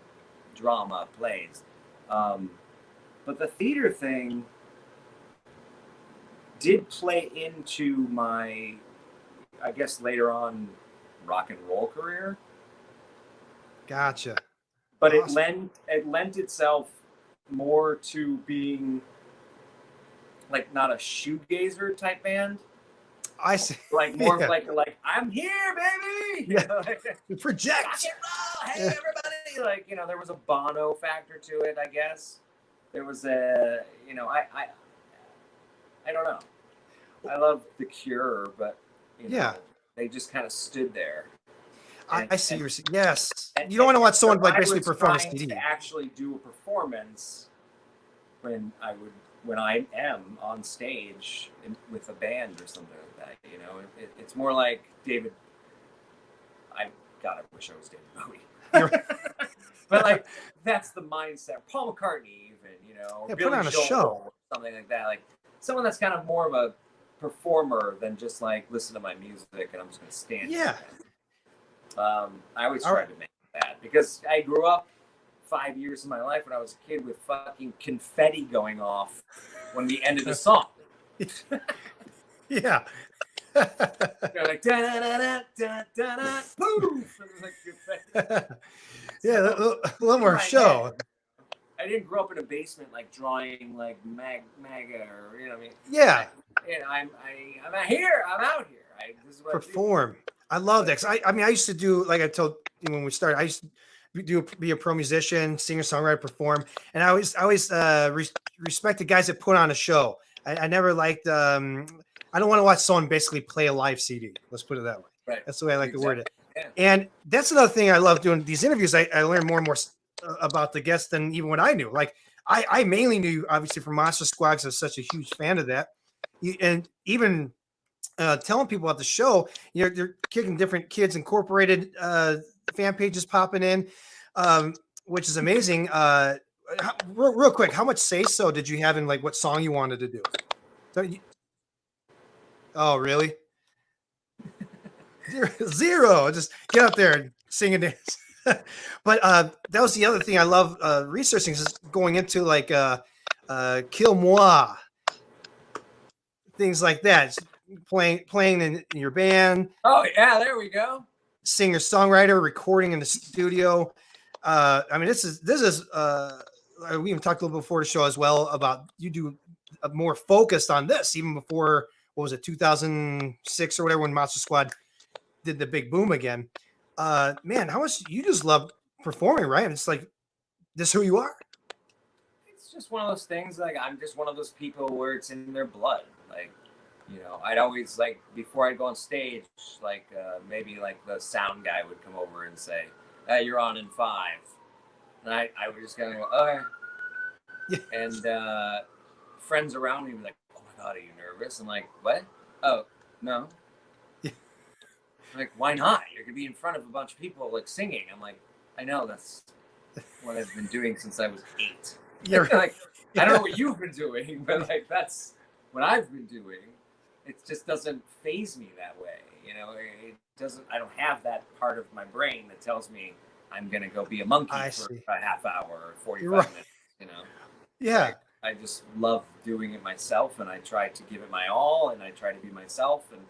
drama plays, but the theater thing did play into my, I guess later on, rock and roll career. Gotcha. But awesome. it lent itself more to being like not a shoegazer type band. I see. Like more like I'm here, baby. Yeah. You know, like, project. Rock and roll. Hey, everybody. Like, you know, there was a Bono factor to it, I guess. There was a, you know, I don't know. I love The Cure, but you know, they just kind of stood there. I see you're saying. Yes. You don't want to watch someone like basically perform a CD. To actually do a performance when I am on stage with a band or something like that, you know, it's more like David. I wish I was David Bowie. But like that's the mindset. Paul McCartney, even, you know, Yeah, Billy put on a Joel, show. something like that. Like someone that's kind of more of a performer than just like listen to my music and I'm just gonna stand Yeah. here. I always tried to make that because I grew up 5 years of my life when I was a kid with fucking confetti going off when we ended the song. Yeah. They're like da da da da da da poof, and like confetti. Yeah, So, a little more show. head, I didn't grow up in a basement like drawing like MAGA or, you know what I mean. Yeah. I'm out here. This is what Perform. I love that. I mean, I used to do, like I told you when we started, I used to be a pro musician, singer, songwriter, perform, and I always respect the guys that put on a show. I never liked. I don't want to watch someone basically play a live CD. Let's put it that way. Right. That's the way I like to word it. Yeah. And that's another thing I love doing these interviews. I learn more and more about the guests than even what I knew. Like I mainly knew obviously from Monster Squad because I was such a huge fan of that, and even telling people about the show. You know, they're kicking different Kids Incorporated fan pages popping in, which is amazing. Real quick, how much say so did you have in like what song you wanted to do? Oh, really? Zero. Just get out there and sing and dance. But that was the other thing I love researching is going into like Kill Moi, things like that. Playing in your band. Oh yeah, there we go. Singer songwriter, recording in the studio. I mean, this is we even talked a little before the show as well about you do more focused on this even before, what was it, 2006 or whatever, when Monster Squad did the big boom again. Man, how much you just love performing, right? It's like this is who you are. It's just one of those things. Like I'm just one of those people where it's in their blood. Like, you know, I'd always like before I'd go on stage, like maybe like the sound guy would come over and say, "Hey, you're on in 5," and I was just gonna go, "Okay." Yeah. And friends around me were like, "Oh my god, are you nervous?" I'm like, "What? Oh no." Yeah. I'm like, why not? You're gonna be in front of a bunch of people like singing. I'm like, I know, that's what I've been doing since I was 8. Yeah. Like, I don't know what you've been doing, but like that's what I've been doing. It just doesn't faze me that way, you know. It doesn't. I don't have that part of my brain that tells me I'm gonna go be a monkey for a half hour or 45 minutes, you know. Yeah. Like, I just love doing it myself, and I try to give it my all, and I try to be myself. And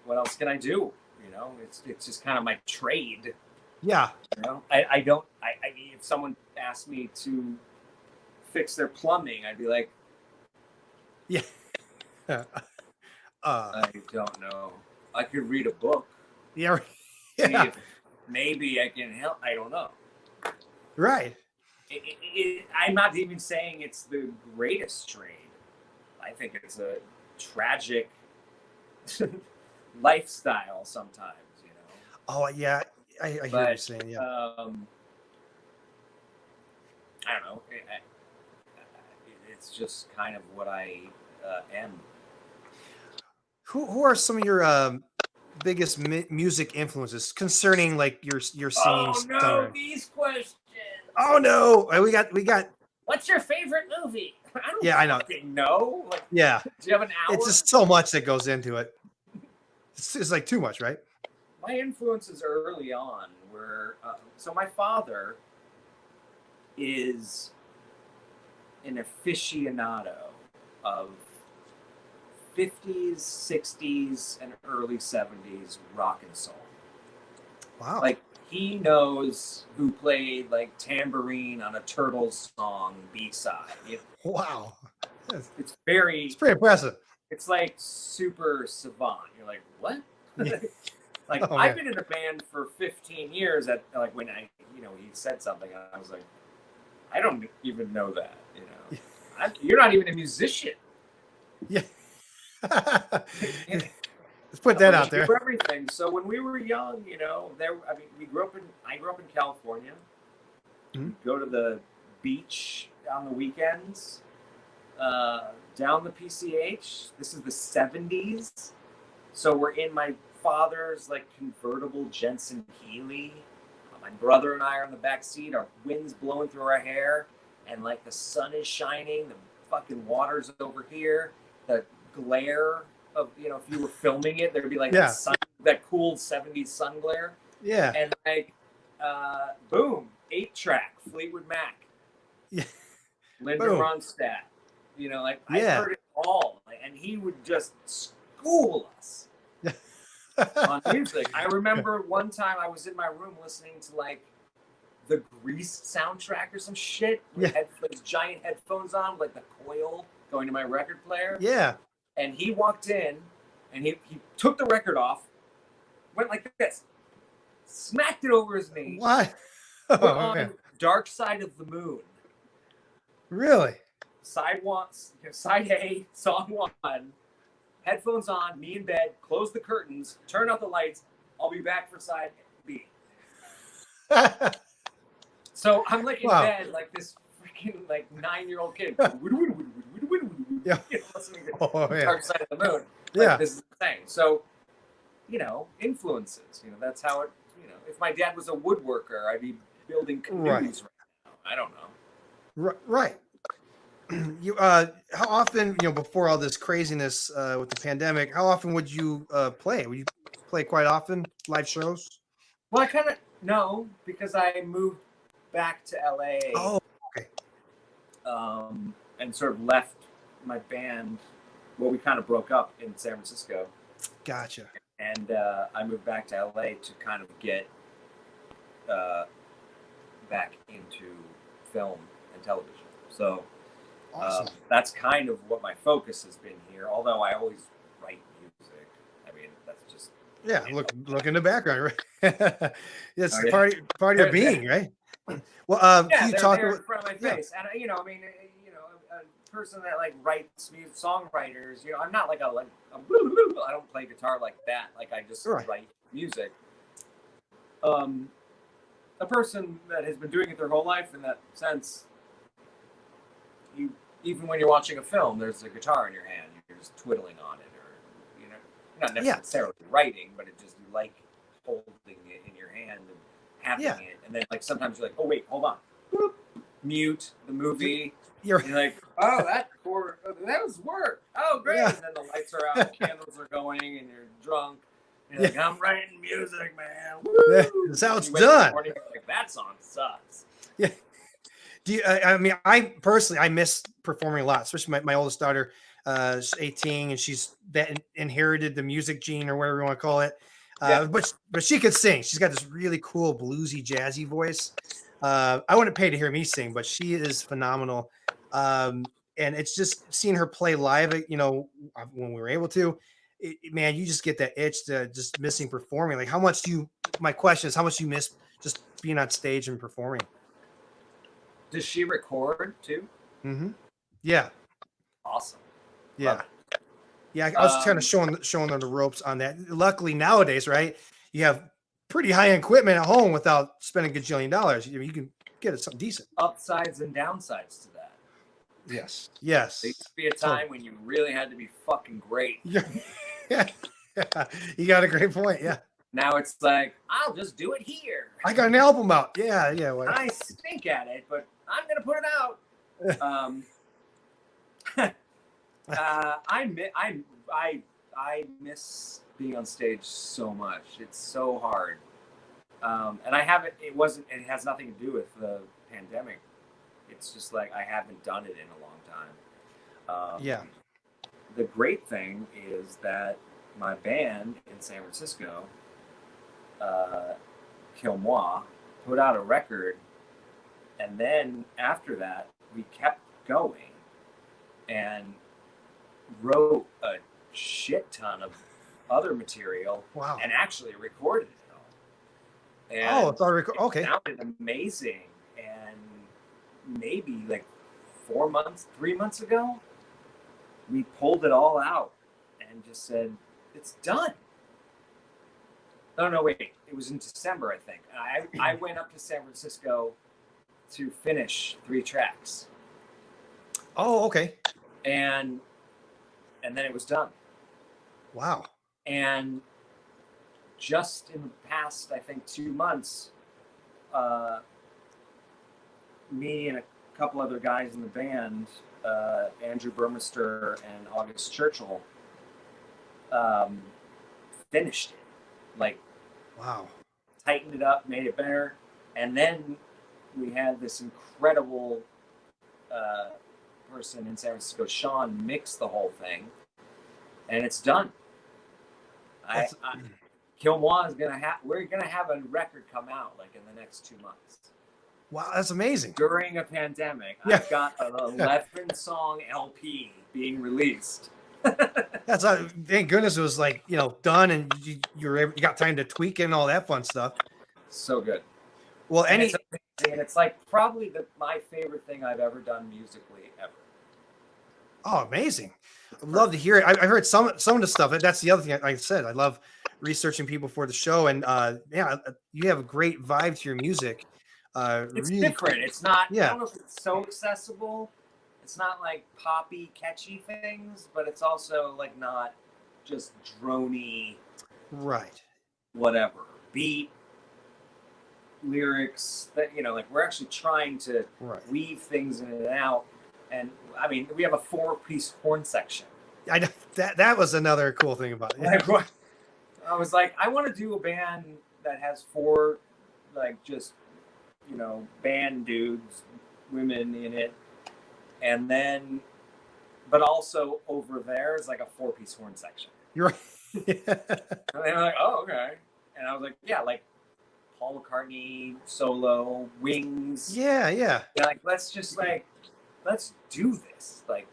what else can I do? You know, it's just kind of my trade. Yeah. You know, I don't. I mean, if someone asked me to fix their plumbing, I'd be like, yeah. I don't know. I could read a book. Yeah. Yeah. Maybe I can help. I don't know. Right. I'm not even saying it's the greatest trade. I think it's a tragic lifestyle sometimes, you know. Oh yeah, I hear what you're saying. Yeah. I don't know. It's just kind of what I am. Who are some of your biggest music influences concerning like your singing? Oh no, these questions. Oh no, we got. What's your favorite movie? I don't I know. know. Like, yeah. Do you have an hour? It's just so much that goes into it. It's like too much, right? My influences early on were so my father is an aficionado of 50s, 60s, and early 70s rock and soul. Wow. Like, he knows who played, like, tambourine on a Turtles song B-side. Wow. It's pretty impressive. It's, like, super savant. You're like, what? Yeah. Like, I've been in a band for 15 years at, like, when he said something, and I was like, I don't even know that, you know. You're not even a musician. Yeah. Let's put that out there. For everything. So when we were young, you know, I grew up in California. Mm-hmm. We'd go to the beach on the weekends, down the PCH. This is the 70s. So we're in my father's like convertible Jensen Healy. My brother and I are in the back seat. Our wind's blowing through our hair, and like the sun is shining. The fucking water's over here. The glare of, you know, if you were filming it, there'd be like that cool 70s sun glare. Yeah. And like, boom, 8-track Fleetwood Mac. Yeah. Linda Ronstadt. You know, like I heard it all, and he would just school us on music. I remember one time I was in my room listening to like the Grease soundtrack or some shit with giant headphones on, like the coil going to my record player. Yeah. And he walked in, and he took the record off, went like this, smacked it over his knee. What? Put on Dark Side of the Moon. Really? Side A, song 1, headphones on, me in bed, close the curtains, turn out the lights. I'll be back for side B. So I'm like in bed, like this freaking like 9-year-old kid. Yeah. Listening to Dark Side of the Moon. Like, this is the thing. So, you know, influences. You know, that's how it. You know, if my dad was a woodworker, I'd be building canoes right now. I don't know. Right. You how often, you know, before all this craziness with the pandemic, how often would you play? Would you play quite often, live shows? Well, I kind of no, because I moved back to LA. Oh, okay. And sort of left my band. Well, we kind of broke up in San Francisco. Gotcha. And I moved back to LA to kind of get back into film and television. So awesome. That's kind of what my focus has been here. Although I always write music. I mean, that's just look in the background, right? It's part of your being, right? Well, can you talk in front of my face, and you know, I mean, you know, a person that like writes music, songwriters. You know, I'm not like I don't play guitar like that. Like I just write music. A person that has been doing it their whole life in that sense. You even when you're watching a film, there's a guitar in your hand. You're just twiddling on it, or you know, not necessarily writing, but it just you like holding it in your hand and having it. And then like sometimes you're like, oh wait, hold on, boop, mute the movie. You're like, oh that was work. Oh great. And then the lights are out, candles are going, and you're drunk. And you're like, I'm writing music, man. Woo! That's how it's done. Morning, like, that song sucks. Yeah. Do you, I mean, I personally, I miss performing a lot, especially my oldest daughter, she's 18 and she's inherited the music gene or whatever you want to call it. But she could sing. She's got this really cool bluesy, jazzy voice. I wouldn't pay to hear me sing, but she is phenomenal. And it's just seeing her play live, you know, when we were able to, man, you just get that itch to just missing performing. Like my question is how much you miss just being on stage and performing? Does she record too? Mm-hmm. Yeah. Awesome. Yeah. Yeah. I was kind of showing them the ropes on that. Luckily nowadays, right? You have pretty high-end equipment at home without spending a gajillion dollars. You can get something decent. Upsides and downsides to that. Yes. There used to be a time when you really had to be fucking great. Yeah. You got a great point. Yeah. Now it's like, I'll just do it here. I got an album out. Yeah. Well, I stink at it, but I'm gonna put it out. I miss being on stage so much. It's so hard, and I haven't. It has nothing to do with the pandemic. It's just like I haven't done it in a long time. The great thing is that my band in San Francisco, Kill Moi, put out a record, and then after that we kept going and wrote a shit ton of other material. Wow. And actually recorded it all. And it's already okay. It sounded amazing. And maybe like 3 months ago, we pulled it all out and just said, it's done. No, wait. It was in December, I think. I went up to San Francisco to finish 3 tracks. Oh, okay. And then it was done. Wow. And just in the past, I think 2 months, me and a couple other guys in the band, Andrew Burmester and August Churchill, finished it. Like, wow, tightened it up, made it better, and then we had this incredible person in San Francisco, Sean, mix the whole thing, and it's done. Kill Moi is we're gonna have a record come out like in the next 2 months. Wow, that's amazing. During a pandemic, yeah. I've got an 11-song LP being released. That's thank goodness it was like, you know, done, and you got time to tweak it and all that fun stuff. So good. Well, and it's like probably my favorite thing I've ever done musically ever. Oh, amazing! I'd love to hear it. I heard some of the stuff. That's the other thing. Like I said, I love researching people for the show, and yeah, you have a great vibe to your music. It's really different. cool. It's not. Yeah. I don't know if it's so accessible. It's not like poppy, catchy things, but it's also like not just drony. Right. Whatever beat, lyrics. That, you know, like we're actually trying to weave things in and out. And I mean, we have a 4-piece horn section. I know that was another cool thing about it. Like, I was like, I want to do a band that has 4, like, just, you know, band dudes, women in it, and then, but also over there is like a 4-piece horn section. You're right. And they were like, oh, okay. And I was like, yeah, like Paul McCartney solo, Wings. Yeah. Like, let's do this. Like,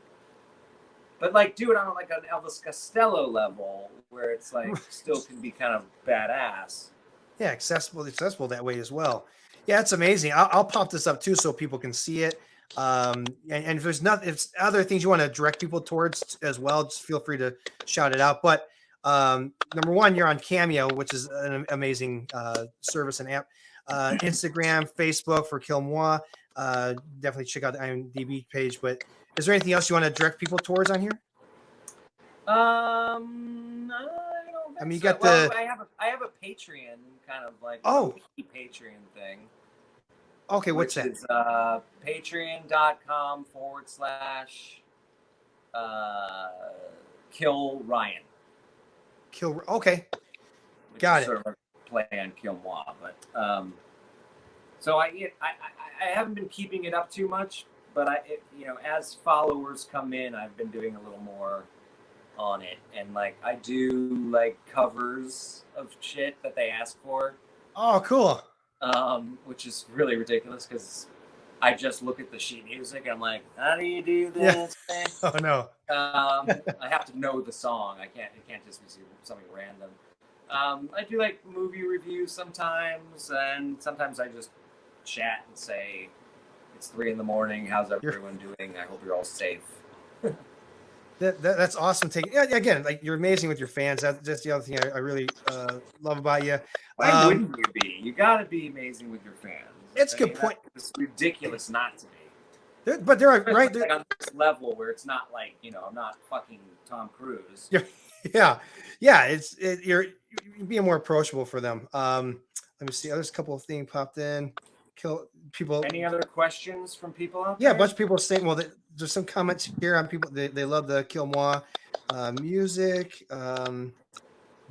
but like do it on like an Elvis Costello level where it's like still can be kind of badass. Yeah, accessible that way as well. Yeah, it's amazing. I'll pop this up too so people can see it. And if there's if other things you want to direct people towards as well, just feel free to shout it out. But number one, you're on Cameo, which is an amazing service and app. Instagram, Facebook for Kill Moi. Definitely check out the IMDb page. But is there anything else you want to direct people towards on here? I don't think I mean, you so. got the. I have a Patreon kind of like Patreon thing. Okay, what's that? It's patreon.com/ Kill Ryan. Okay. Got it. Sort of a play on Kill Moi, but so I haven't been keeping it up too much, but you know, as followers come in, I've been doing a little more on it, and like I do like covers of shit that they ask for. Oh, cool. Which is really ridiculous because I just look at the sheet music and I'm like, how do you do this? Yeah. Oh no. I have to know the song. It can't just be something random. I do like movie reviews sometimes, and sometimes I just chat and say, it's 3 a.m. How's everyone doing? I hope you're all safe. That's awesome. Again, like you're amazing with your fans. That's the other thing I really love about you. Why wouldn't you be? You got to be amazing with your fans. It's a good point. It's ridiculous not to be. But there are right like on this level where it's not like, you know, I'm not fucking Tom Cruise. Yeah. You're being more approachable for them. Let me see. There's a couple of things popped in. Kill people. Any other questions from people out there? Yeah, a bunch of people are saying. Well, there's some comments here on people. They love the Kill Moi music.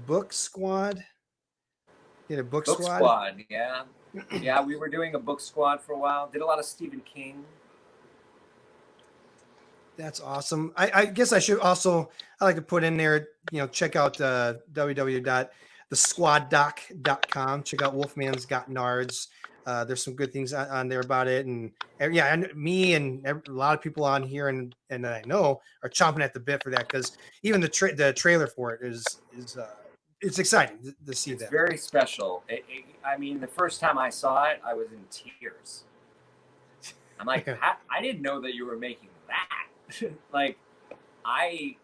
Book Squad. A book squad. Yeah, we were doing a book squad for a while. Did a lot of Stephen King. That's awesome. I guess I should also, I like to put in there, you know, check out www.thesquaddoc.com. Check out Wolfman's Got Nards. There's some good things on there about it. And yeah, and me and a lot of people on here and I know are chomping at the bit for that, because even the trailer for it is it's exciting to see that. It's very special. I mean, the first time I saw it, I was in tears. I'm like, I didn't know that you were making that. Like, I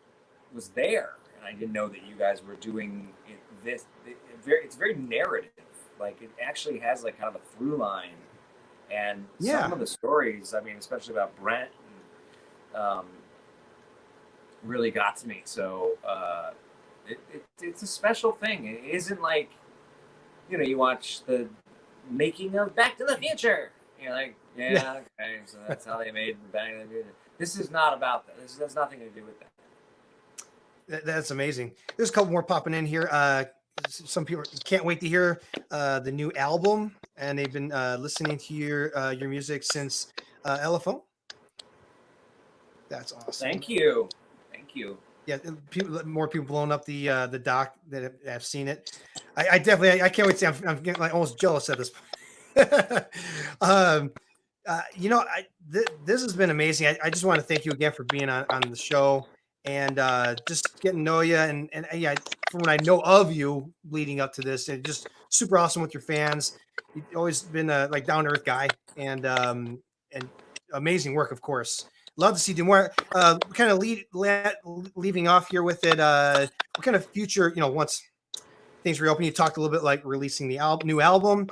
was there, and I didn't know that you guys were doing this. It's very narrative. Like, it actually has like kind of a through line, and some of the stories, I mean, especially about Brent, really got to me. So it's a special thing. It isn't like, you know, you watch the making of Back to the Future. You're like, yeah, okay, so that's how they made Back to the Future. This is not about that. This has nothing to do with that. That's amazing. There's a couple more popping in here. Some people can't wait to hear the new album, and they've been listening to your music since LFO. That's awesome. Thank you. Yeah, more people blowing up the doc that have seen it. I definitely I can't wait to see. I'm getting like almost jealous at this point. This has been amazing. I just want to thank you again for being on the show and just getting to know you and yeah, from what I know of you leading up to this, and just super awesome with your fans. You've always been a like down to earth guy and amazing work, of course. Love to see you more. Kind of leaving off here with it. What kind of future, once things reopen, you talked a little bit like releasing the new album.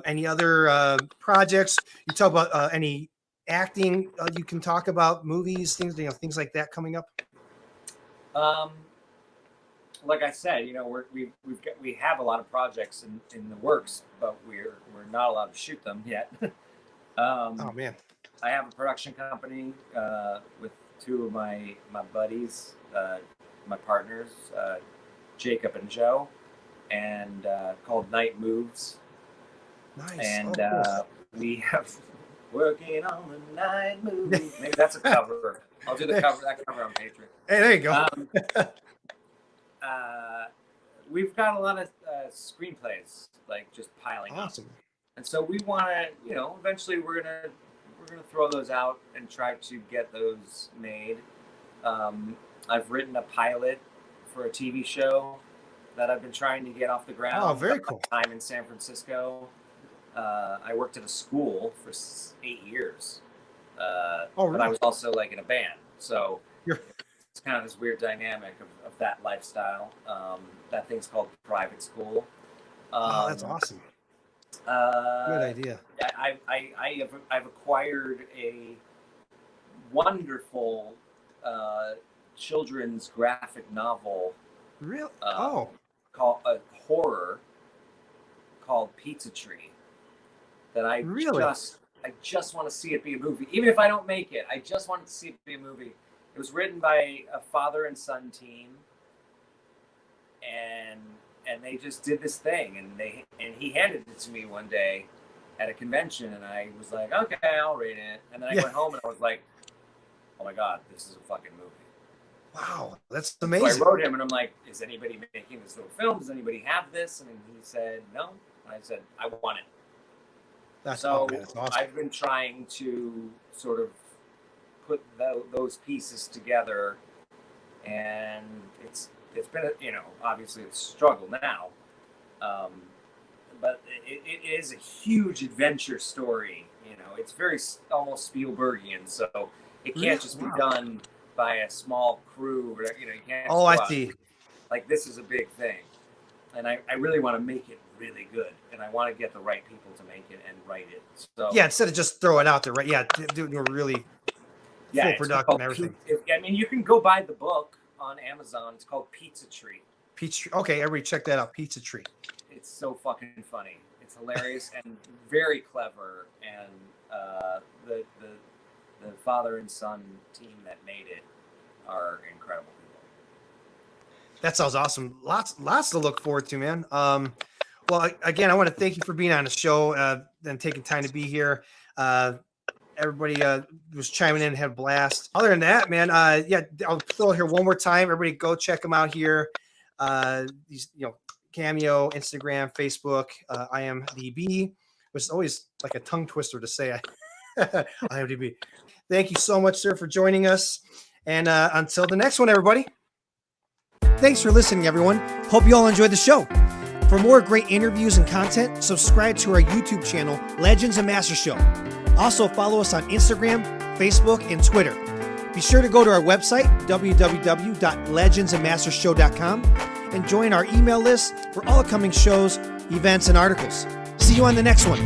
Any other projects? You talk about any acting you can talk about, movies, things like that coming up. Like I said, we have a lot of projects in the works, but we're not allowed to shoot them yet. Oh man. I have a production company with two of my buddies, my partners, Jacob and Joe, and called Night Moves. Nice. And cool. We have working on the night movie. Maybe that's a cover. I'll do that cover on Patreon. Hey, there you go. We've got a lot of screenplays, like just piling up. Awesome. And so we want to, eventually we're gonna throw those out and try to get those made. I've written a pilot for a TV show that I've been trying to get off the ground. Oh, very cool. Time in San Francisco. I worked at a school for 8 years. Really? But I was also like in a band. So it's kind of this weird dynamic of that lifestyle. That thing's called private school. That's awesome. Good idea. I've acquired a wonderful children's graphic novel. Really? Called a horror called Pizza Tree. That I just want to see it be a movie, even if I don't make it. I just want to see it be a movie. It was written by a father and son team, and they just did this thing, and he handed it to me one day at a convention, and I was like, okay, I'll read it. And then I went home and I was like, oh my God, this is a fucking movie. Wow, that's amazing. So I wrote him and I'm like, is anybody making this little film? Does anybody have this? And he said, no. And I said, I want it. That's awesome. I've been trying to sort of put those pieces together, and it's been obviously it's a struggle now, but it is a huge adventure story. It's very almost Spielbergian, so it can't just be done by a small crew. You can't. I see. Like, this is a big thing, and I really want to make it really good, and I want to get the right people to make it and write it. So instead of just throw it out there, right? Yeah, do a really full production and everything. You can go buy the book on Amazon. It's called Pizza Tree. Pizza Tree. Okay, everybody check that out. Pizza Tree. It's so fucking funny. It's hilarious and very clever. And the father and son team that made it are incredible people. That sounds awesome. Lots to look forward to, man. Well, again, I want to thank you for being on the show and taking time to be here. Everybody was chiming in and had a blast. Other than that, man, I'll throw it here one more time. Everybody go check them out here. These, Cameo, Instagram, Facebook, IMDb, which is always like a tongue twister to say. IMDb. Thank you so much, sir, for joining us. And until the next one, everybody. Thanks for listening, everyone. Hope you all enjoyed the show. For more great interviews and content, subscribe to our YouTube channel, Legends and Master Show. Also, follow us on Instagram, Facebook, and Twitter. Be sure to go to our website, www.legendsandmastershow.com, and join our email list for all upcoming shows, events, and articles. See you on the next one.